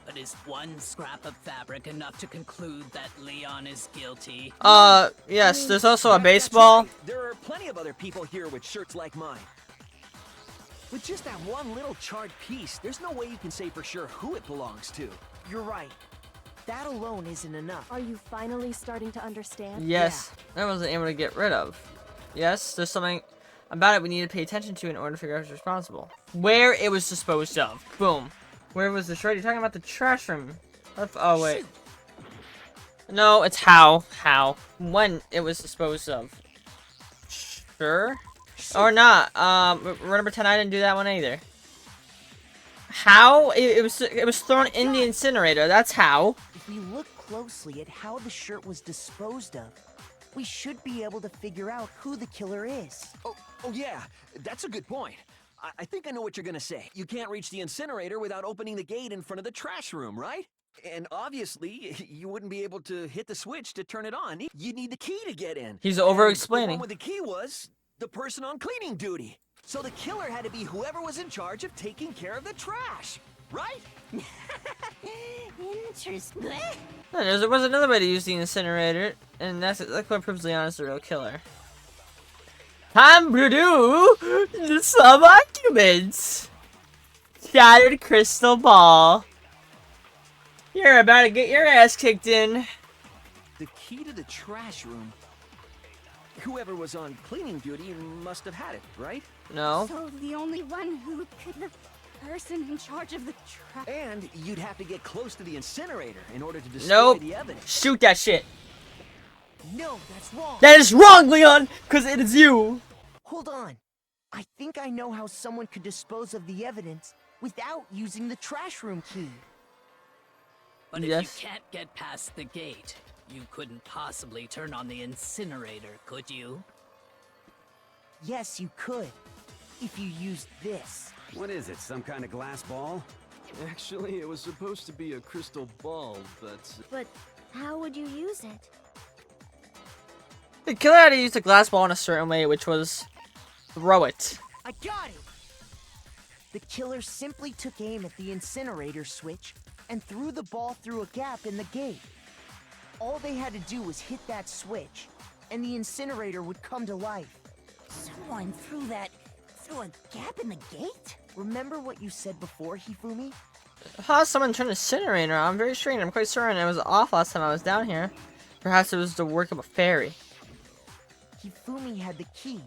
Speaker 12: But is one scrap of fabric enough to conclude that Leon is guilty?
Speaker 1: Yes, there's also a baseball.
Speaker 13: Right. There are plenty of other people here with shirts like mine. With just that one little charred piece, there's no way you can say for sure who it belongs to.
Speaker 4: You're right. That alone isn't enough.
Speaker 3: Are you finally starting to understand?
Speaker 1: Yes, I wasn't able to get rid of. Yes, there's something about it we need to pay attention to in order to figure out who's responsible. Where it was disposed of. Boom. Where was the shirt? You're talking about the trash room. Oh, wait. No, it's how. How. When it was disposed of. Sure. Or not. Remember, pretend I didn't do that one either. How? It was thrown in the incinerator. That's how.
Speaker 4: If we look closely at how the shirt was disposed of, we should be able to figure out who the killer is.
Speaker 13: Oh yeah, that's a good point. I think I know what you're gonna say. You can't reach the incinerator without opening the gate in front of the trash room, right? And obviously, you wouldn't be able to hit the switch to turn it on. You need the key to get in.
Speaker 1: He's over-explaining.
Speaker 13: The one with the key was the person on cleaning duty. So the killer had to be whoever was in charge of taking care of the trash, right?
Speaker 6: Interesting.
Speaker 1: There was another way to use the incinerator, and that's what proves Leon is the real killer. Time to do some arguments. Shattered crystal ball. You're about to get your ass kicked in.
Speaker 13: The key to the trash room. Whoever was on cleaning duty must have had it, right?
Speaker 1: No.
Speaker 14: So the only one who could the person in charge of the trash.
Speaker 13: And you'd have to get close to the incinerator in order to destroy the evidence.
Speaker 1: Shoot that shit.
Speaker 4: No, that's wrong.
Speaker 1: That is wrong, Leon, because it is you.
Speaker 4: Hold on. I think I know how someone could dispose of the evidence without using the trash room key.
Speaker 12: But if you can't get past the gate, you couldn't possibly turn on the incinerator, could you?
Speaker 4: Yes, you could. If you used this.
Speaker 8: What is it, some kind of glass ball?
Speaker 10: Actually, it was supposed to be a crystal ball, but...
Speaker 16: But how would you use it?
Speaker 1: The killer had to use the glass ball in a certain way, which was throw it.
Speaker 4: I got it! The killer simply took aim at the incinerator switch and threw the ball through a gap in the gate. All they had to do was hit that switch, and the incinerator would come to life.
Speaker 6: Someone threw a gap in the gate?
Speaker 4: Remember what you said before, Hifumi?
Speaker 1: How someone turned an incinerator on? I'm very strange. I'm quite certain it was off last time I was down here. Perhaps it was the work of a fairy.
Speaker 4: Hifumi had the key,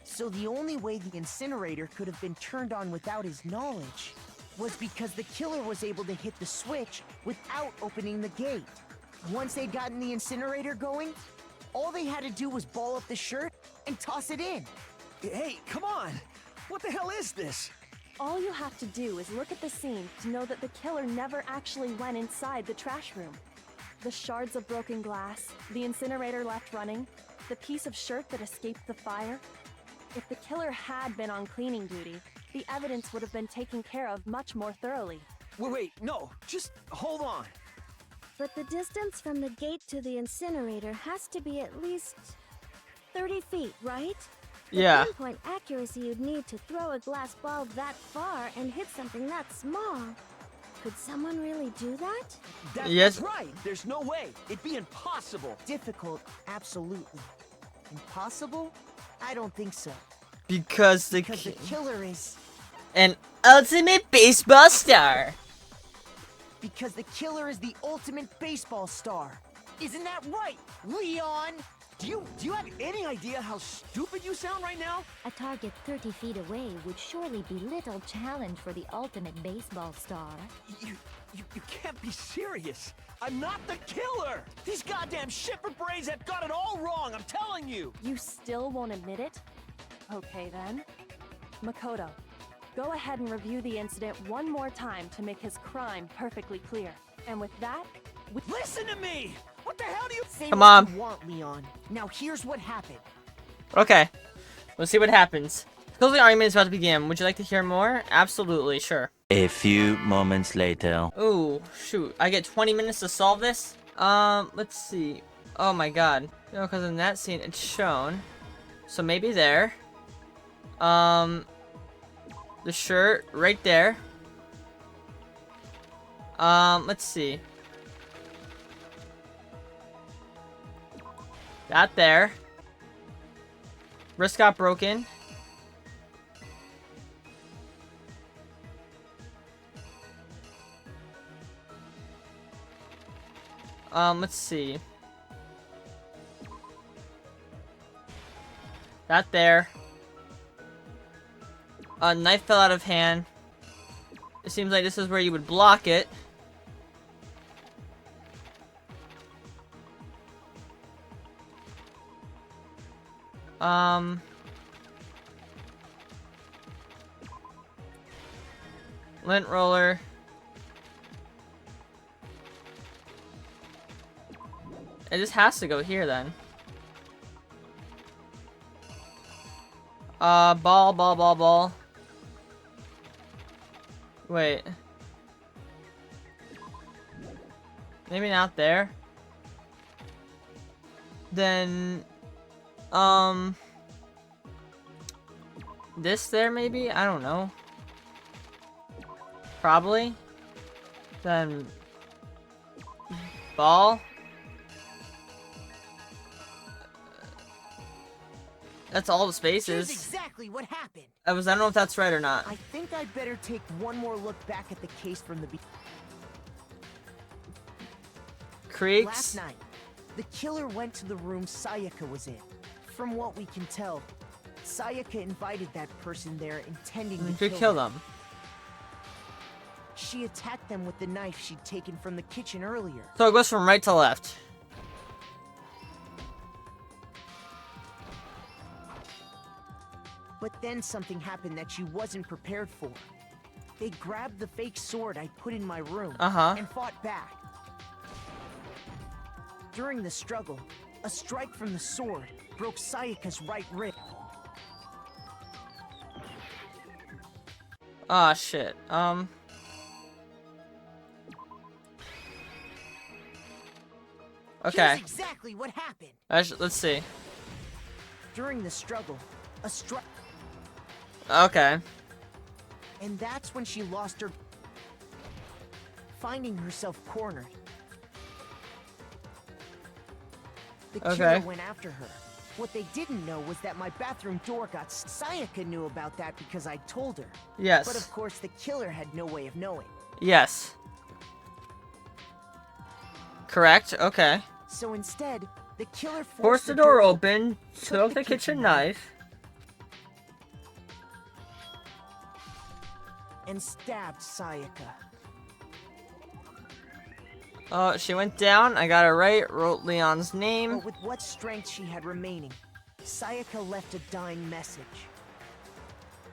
Speaker 4: so the only way the incinerator could have been turned on without his knowledge was because the killer was able to hit the switch without opening the gate. Once they'd gotten the incinerator going, all they had to do was ball up the shirt and toss it in.
Speaker 13: Hey, come on! What the hell is this?
Speaker 3: All you have to do is look at the scene to know that the killer never actually went inside the trash room. The shards of broken glass, the incinerator left running, the piece of shirt that escaped the fire. If the killer had been on cleaning duty, the evidence would have been taken care of much more thoroughly.
Speaker 13: Wait, no, just hold on.
Speaker 16: But the distance from the gate to the incinerator has to be at least 30 feet, right?
Speaker 1: Yeah.
Speaker 16: The pinpoint accuracy you'd need to throw a glass ball that far and hit something that small. Could someone really do that?
Speaker 1: Yes.
Speaker 13: That's right. There's no way. It'd be impossible.
Speaker 4: Difficult, absolutely. Impossible? I don't think so.
Speaker 1: Because the
Speaker 4: killer is
Speaker 1: an ultimate baseball star.
Speaker 4: Because the killer is the ultimate baseball star. Isn't that right, Leon?
Speaker 13: Do you have any idea how stupid you sound right now?
Speaker 9: A target 30 feet away would surely be little challenge for the ultimate baseball star.
Speaker 13: You can't be serious. I'm not the killer. These goddamn Shepherd Brains have got it all wrong, I'm telling you.
Speaker 3: You still won't admit it? Okay then. Makoto, go ahead and review the incident one more time to make his crime perfectly clear. And with that,
Speaker 13: listen to me! What the hell do you
Speaker 4: say?
Speaker 1: Come
Speaker 4: what
Speaker 1: on.
Speaker 4: You want, Leon. Now here's what happened.
Speaker 1: Okay, let's see what happens. The closing argument is about to begin. Would you like to hear more? Absolutely, sure.
Speaker 5: A few moments later.
Speaker 1: Ooh, shoot. I get 20 minutes to solve this? Let's see. Oh my god. No, because in that scene it's shown. So maybe there. The shirt right there. Let's see. That there. Wrist got broken. Let's see. That there. A knife fell out of hand. It seems like this is where you would block it. Lint roller. It just has to go here then. Ball. Wait. Maybe not there. Then, this there maybe? I don't know. Probably. Then, ball. That's all the spaces.
Speaker 4: Here's exactly what happened.
Speaker 1: I don't know if that's right or not.
Speaker 4: I think I'd better take one more look back at the case from the beginning.
Speaker 1: Creeks.
Speaker 4: Last night, the killer went to the room Sayaka was in. From what we can tell, Sayaka invited that person there intending to
Speaker 1: kill them.
Speaker 4: She attacked them with the knife she'd taken from the kitchen earlier.
Speaker 1: So it goes from right to left.
Speaker 4: But then something happened that she wasn't prepared for. They grabbed the fake sword I put in my room and fought back. During the struggle, a strike from the sword broke Sayaka's right rib.
Speaker 1: Ah, shit. Okay.
Speaker 4: Here's exactly what happened.
Speaker 1: Let's see.
Speaker 4: During the struggle, a strike.
Speaker 1: Okay.
Speaker 4: And that's when she lost her, finding herself cornered. The killer went after her. What they didn't know was that my bathroom door got... Sayaka knew about that because I told her.
Speaker 1: Yes.
Speaker 4: But of course, the killer had no way of knowing.
Speaker 1: Yes. Correct, okay.
Speaker 4: So instead, the killer
Speaker 1: forced the door open, took the kitchen knife,
Speaker 4: and stabbed Sayaka.
Speaker 1: Oh, she went down. I got it right. Wrote Leon's name.
Speaker 4: But with what strength she had remaining, Sayaka left a dying message.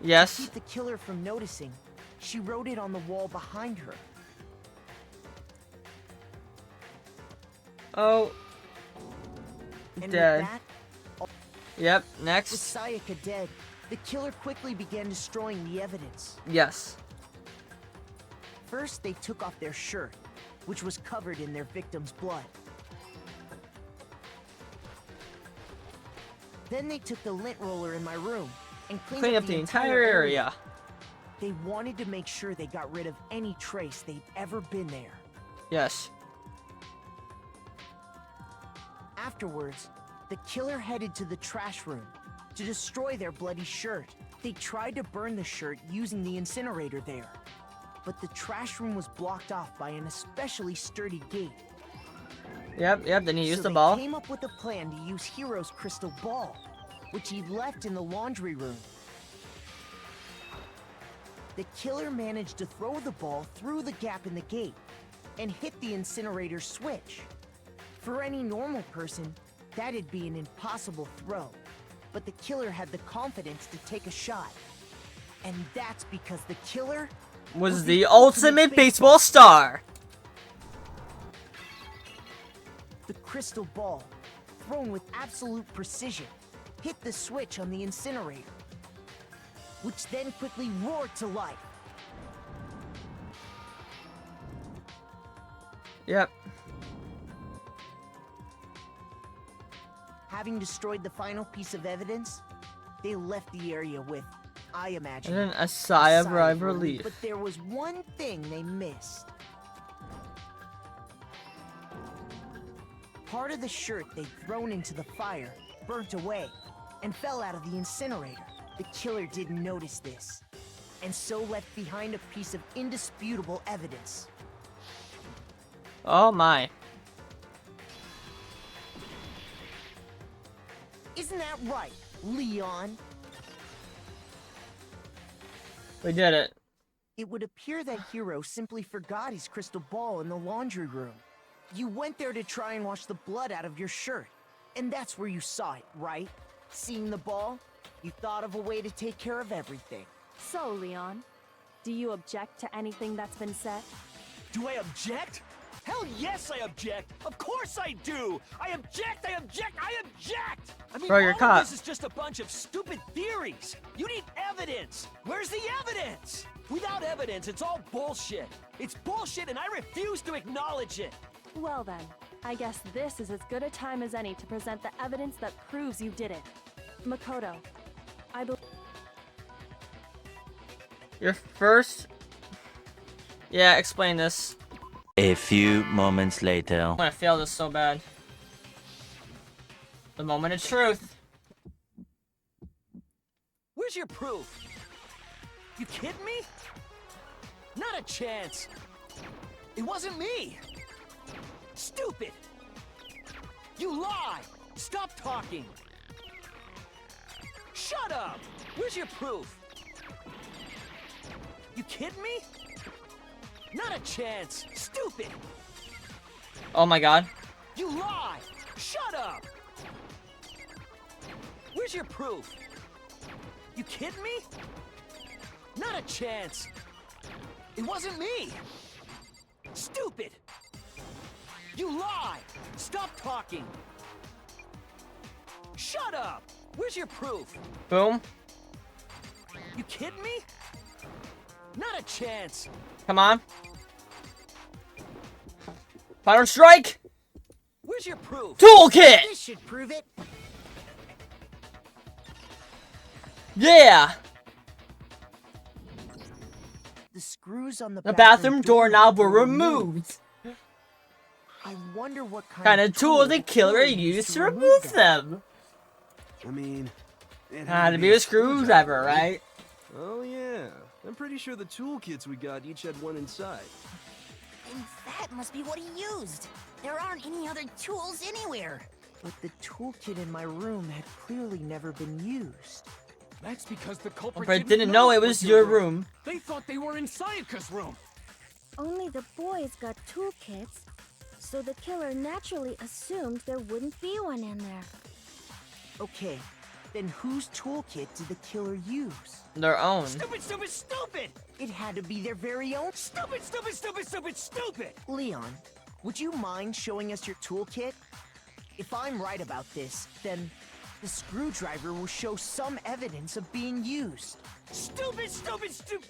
Speaker 1: Yes.
Speaker 4: To keep the killer from noticing, she wrote it on the wall behind her.
Speaker 1: Oh.
Speaker 4: And
Speaker 1: Dead.
Speaker 4: With that,
Speaker 1: yep, next.
Speaker 4: With Sayaka dead, the killer quickly began destroying the evidence.
Speaker 1: Yes.
Speaker 4: First, they took off their shirt, which was covered in their victim's blood. Then they took the lint roller in my room and cleaned up the entire area. They wanted to make sure they got rid of any trace they'd ever been there.
Speaker 1: Yes.
Speaker 4: Afterwards, the killer headed to the trash room to destroy their bloody shirt. They tried to burn the shirt using the incinerator there, but the trash room was blocked off by an especially sturdy gate.
Speaker 1: Yep, then he used the
Speaker 4: they
Speaker 1: ball.
Speaker 4: Came up with a plan to use Hiro's crystal ball, which he left in the laundry room. The killer managed to throw the ball through the gap in the gate and hit the incinerator switch. For any normal person, that'd be an impossible throw, but the killer had the confidence to take a shot. And that's because the killer
Speaker 1: was the ultimate baseball star.
Speaker 4: The crystal ball, thrown with absolute precision, hit the switch on the incinerator, which then quickly roared to life.
Speaker 1: Yep.
Speaker 4: Having destroyed the final piece of evidence, they left the area with, I imagine,
Speaker 1: And then a sigh of relief.
Speaker 4: But there was one thing they missed. Part of the shirt they'd thrown into the fire burnt away and fell out of the incinerator. The killer didn't notice this, and so left behind a piece of indisputable evidence.
Speaker 1: Oh my.
Speaker 4: Isn't that right, Leon?
Speaker 1: We did it.
Speaker 4: It would appear that Hero simply forgot his crystal ball in the laundry room. You went there to try and wash the blood out of your shirt, and that's where you saw it, right? Seeing the ball, you thought of a way to take care of everything.
Speaker 3: So, Leon, do you object to anything that's been said?
Speaker 13: Do I object? Hell yes, I object! Of course I do! I object! I object! I object! I mean,
Speaker 1: Bro, you're
Speaker 13: all
Speaker 1: caught.
Speaker 13: of this is just a bunch of stupid theories! You need evidence! Where's the evidence? Without evidence, it's all bullshit! It's bullshit and I refuse to acknowledge it!
Speaker 3: Well then, I guess this is as good a time as any to present the evidence that proves you did it. Makoto, I believe...
Speaker 1: Your first... Yeah, explain this.
Speaker 5: A few moments later.
Speaker 1: I'm gonna fail this so bad. The moment of truth.
Speaker 13: Where's your proof? You kidding me? Not a chance! It wasn't me! Stupid! You lie! Stop talking! Shut up! Where's your proof? You kidding me? Not a chance! Stupid!
Speaker 1: Oh my god.
Speaker 13: You lie! Shut up! Where's your proof? You kidding me? Not a chance! It wasn't me! Stupid! You lie! Stop talking! Shut up! Where's your proof?
Speaker 1: Boom.
Speaker 13: You kidding me? Not a chance!
Speaker 1: Come on. Final strike!
Speaker 13: Where's your proof?
Speaker 1: Toolkit!
Speaker 4: This should prove it.
Speaker 1: Yeah!
Speaker 4: The screws on the
Speaker 1: bathroom doorknob were removed.
Speaker 4: I wonder what
Speaker 1: Kind of tool the killer used to remove them.
Speaker 8: I mean, it
Speaker 1: Had to be a screwdriver, right?
Speaker 10: Oh yeah, I'm pretty sure the toolkits we got each had one inside.
Speaker 6: And that must be what he used. There aren't any other tools anywhere.
Speaker 4: But the toolkit in my room had clearly never been used.
Speaker 7: That's because the culprit
Speaker 1: But didn't know it was your room.
Speaker 7: They thought they were in Sayaka's room.
Speaker 16: Only the boys got toolkits, so the killer naturally assumed there wouldn't be one in there.
Speaker 4: Okay, then whose toolkit did the killer use?
Speaker 1: Their own.
Speaker 13: Stupid, stupid, stupid!
Speaker 4: It had to be their very own.
Speaker 13: Stupid, stupid, stupid, stupid, stupid!
Speaker 4: Leon, would you mind showing us your toolkit? If I'm right about this, then the screwdriver will show some evidence of being used.
Speaker 13: Stupid, stupid, stupid!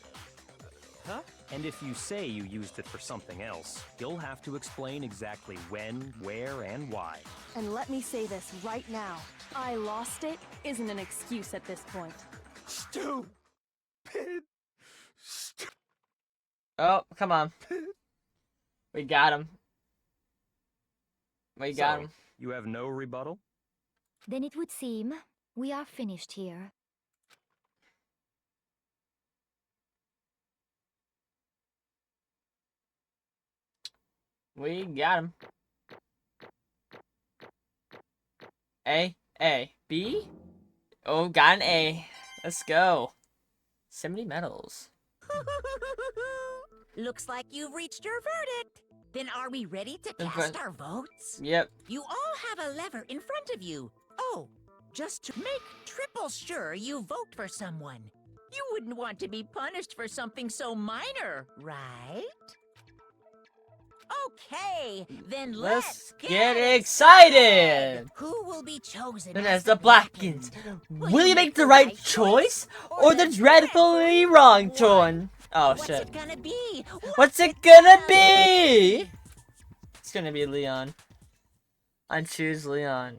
Speaker 11: Huh? And if you say you used it for something else, you'll have to explain exactly when, where, and why.
Speaker 3: And let me say this right now. I lost it isn't an excuse at this point.
Speaker 10: Stupid.
Speaker 1: Oh, come on. We got him. We got him.
Speaker 11: You have no rebuttal?
Speaker 9: Then it would seem we are finished here.
Speaker 1: We got him. A, B? Oh, got an A. Let's go. 70 medals.
Speaker 6: Looks like you've reached your verdict. Then are we ready to cast our votes?
Speaker 1: Yep.
Speaker 6: You all have a lever in front of you. Oh, just to make triple sure you vote for someone. You wouldn't want to be punished for something so minor, right? Okay, then
Speaker 1: Let's get excited!
Speaker 6: Who will be chosen
Speaker 1: And as the Blackens, will you make the right choice or the dreadfully wrong one? Oh shit.
Speaker 6: What's it gonna be?
Speaker 1: What's it gonna be? It's gonna be Leon. I choose Leon.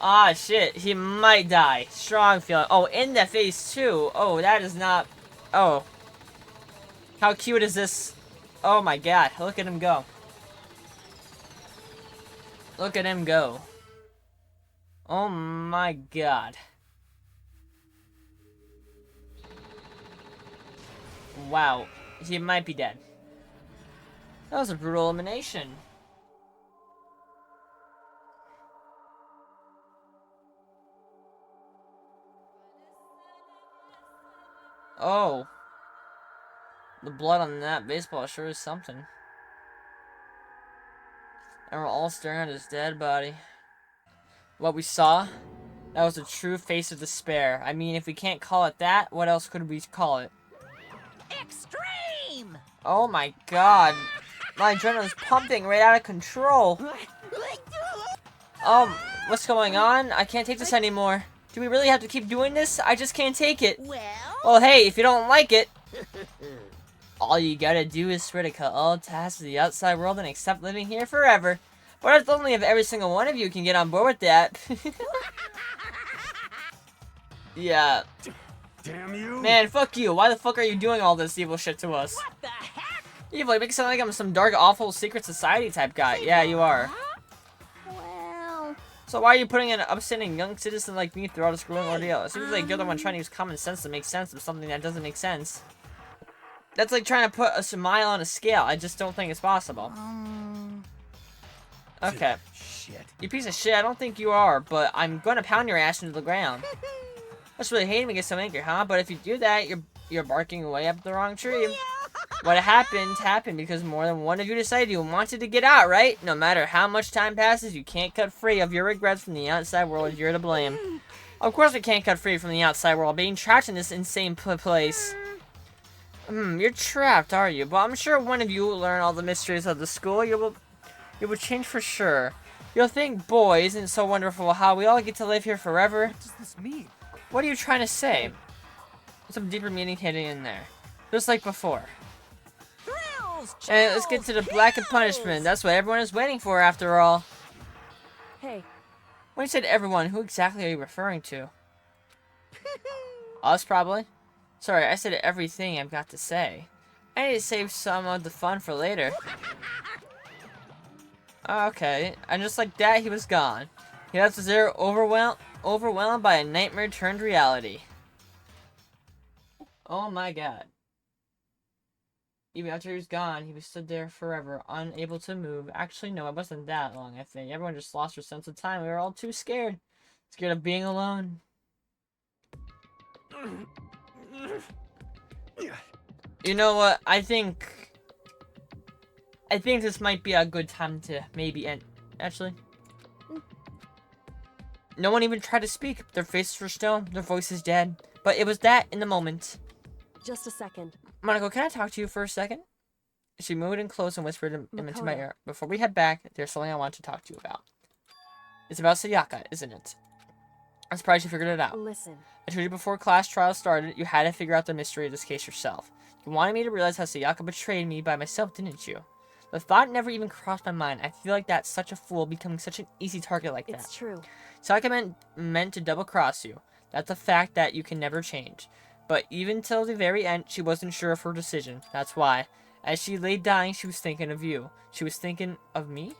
Speaker 1: Ah, shit. He might die. Strong feeling. Oh, in the face, too. Oh, that is not... Oh. How cute is this? Oh, my God. Look at him go. Look at him go. Oh, my God. Wow. He might be dead. That was a brutal elimination. Oh. The blood on that baseball sure is something. And we're all staring at his dead body. What we saw? That was the true face of despair. I mean, if we can't call it that, what else could we call it?
Speaker 6: Extreme!
Speaker 1: Oh my God. My adrenaline's pumping right out of control. What's going on? I can't take this anymore. Do we really have to keep doing this? I just can't take it. Well, hey, if you don't like it, all you gotta do is swear to cut all ties to the outside world and accept living here forever. But that's only if every single one of you can get on board with that. Yeah.
Speaker 8: Damn you.
Speaker 1: Man, fuck you. Why the fuck are you doing all this evil shit to us?
Speaker 6: What the heck?
Speaker 1: Evil, it makes it sound like I'm some dark, awful, secret society type guy. Yeah, you are.
Speaker 16: Well...
Speaker 1: So why are you putting an upstanding young citizen like me through all this grueling ordeal? It seems like you're the one trying to use common sense to make sense of something that doesn't make sense. That's like trying to put a smile on a scale. I just don't think it's possible. Okay.
Speaker 8: Shit.
Speaker 1: You piece of shit, I don't think you are, but I'm gonna pound your ass into the ground. That's really hating me get so angry, huh? But if you do that, you're barking away up the wrong tree. What happened because more than one of you decided you wanted to get out, right? No matter how much time passes, you can't cut free of your regrets from the outside world. You're to blame. Of course we can't cut free from the outside world, being trapped in this insane place. You're trapped, are you? But I'm sure one of you will learn all the mysteries of the school. You will change for sure. You'll think, boy, isn't it so wonderful how we all get to live here forever?
Speaker 7: What does this mean?
Speaker 1: What are you trying to say? Some deeper meaning hidden in there. Just like before.
Speaker 6: Thrills,
Speaker 1: And let's get to the blackened punishment. That's what everyone is waiting for after all.
Speaker 3: Hey.
Speaker 1: When you said everyone, who exactly are you referring to? Us, probably? Sorry, I said everything I've got to say. I need to save some of the fun for later. Okay, and just like that, he was gone. He left us there overwhelmed by a nightmare turned reality. Oh my God. Even after he was gone, he was stood there forever, unable to move. Actually, no, it wasn't that long, I think. Everyone just lost their sense of time. We were all too scared. Scared of being alone. You know what? I think this might be a good time to maybe end. Actually. No one even tried to speak. Their faces were still, their voices dead. But it was that in the moment.
Speaker 3: Just a second.
Speaker 1: Monaco, can I talk to you for a second? She moved in close and whispered him into my ear. Before we head back, there's something I want to talk to you about. It's about Sayaka, isn't it? I'm surprised you figured it out.
Speaker 3: Listen.
Speaker 1: I told you before class trial started, you had to figure out the mystery of this case yourself. You wanted me to realize how Sayaka betrayed me by myself, didn't you? The thought never even crossed my mind. I feel like that's such a fool, becoming such an easy target like that.
Speaker 3: It's true.
Speaker 1: Sayaka meant to double-cross you. That's a fact that you can never change. But even till the very end, she wasn't sure of her decision. That's why. As she lay dying, she was thinking of you. She was thinking of me?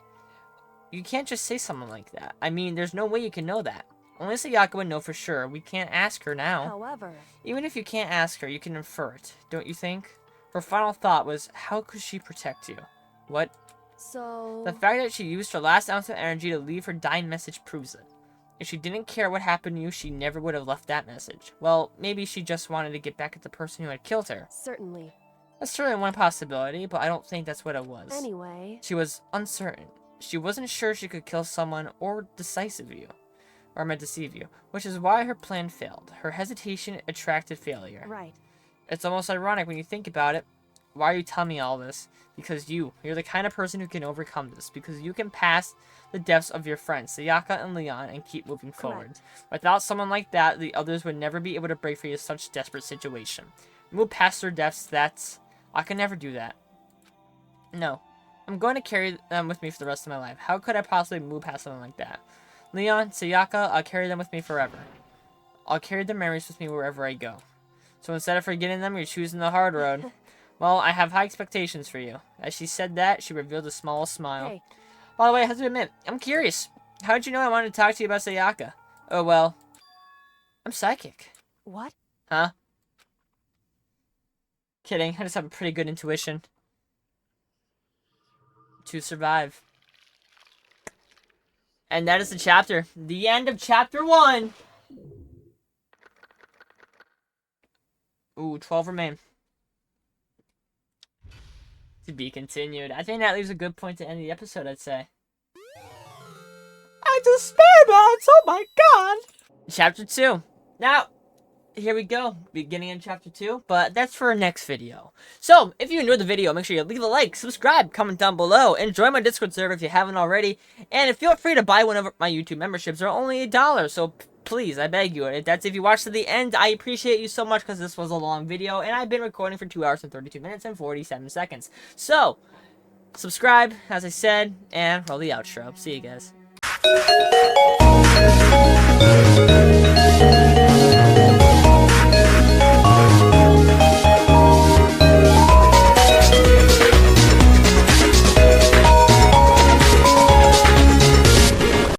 Speaker 1: You can't just say something like that. I mean, there's no way you can know that. Only Sayaka would know for sure. We can't ask her now.
Speaker 3: However...
Speaker 1: Even if you can't ask her, you can infer it, don't you think? Her final thought was, how could she protect you? What?
Speaker 3: So...
Speaker 1: The fact that she used her last ounce of energy to leave her dying message proves it. If she didn't care what happened to you, she never would have left that message. Well, maybe she just wanted to get back at the person who had killed her.
Speaker 3: Certainly.
Speaker 1: That's certainly one possibility, but I don't think that's what it was.
Speaker 3: Anyway...
Speaker 1: She was uncertain. She wasn't sure she could kill someone or deceive you. Which is why her plan failed. Her hesitation attracted failure.
Speaker 3: Right.
Speaker 1: It's almost ironic when you think about it. Why are you telling me all this? Because you're the kind of person who can overcome this. Because you can pass the deaths of your friends, Sayaka and Leon, and keep moving forward. Without someone like that, the others would never be able to break free of such desperate situation. Move past their deaths, I can never do that. No. I'm going to carry them with me for the rest of my life. How could I possibly move past something like that? Leon, Sayaka, I'll carry them with me forever. I'll carry their memories with me wherever I go. So instead of forgetting them, you're choosing the hard road. Well, I have high expectations for you. As she said that, she revealed a small smile.
Speaker 3: Hey.
Speaker 1: By the way, I have to admit, I'm curious. How did you know I wanted to talk to you about Sayaka? Oh, well, I'm psychic.
Speaker 3: What?
Speaker 1: Huh? Kidding, I just have a pretty good intuition. To survive. And that is the chapter. The end of chapter 1. Ooh, 12 remain. To be continued. I think that leaves a good point to end the episode, I'd say. I despair, mods! Oh my god! Chapter 2. Now, here we go. Beginning of chapter 2. But that's for our next video. So, if you enjoyed the video, make sure you leave a like, subscribe, comment down below, and join my Discord server if you haven't already. And feel free to buy one of my YouTube memberships. They're only $1, so please, I beg you. If you watched to the end, I appreciate you so much because this was a long video. And I've been recording for 2 hours and 32 minutes and 47 seconds. So, subscribe, as I said, and roll the outro. See you guys.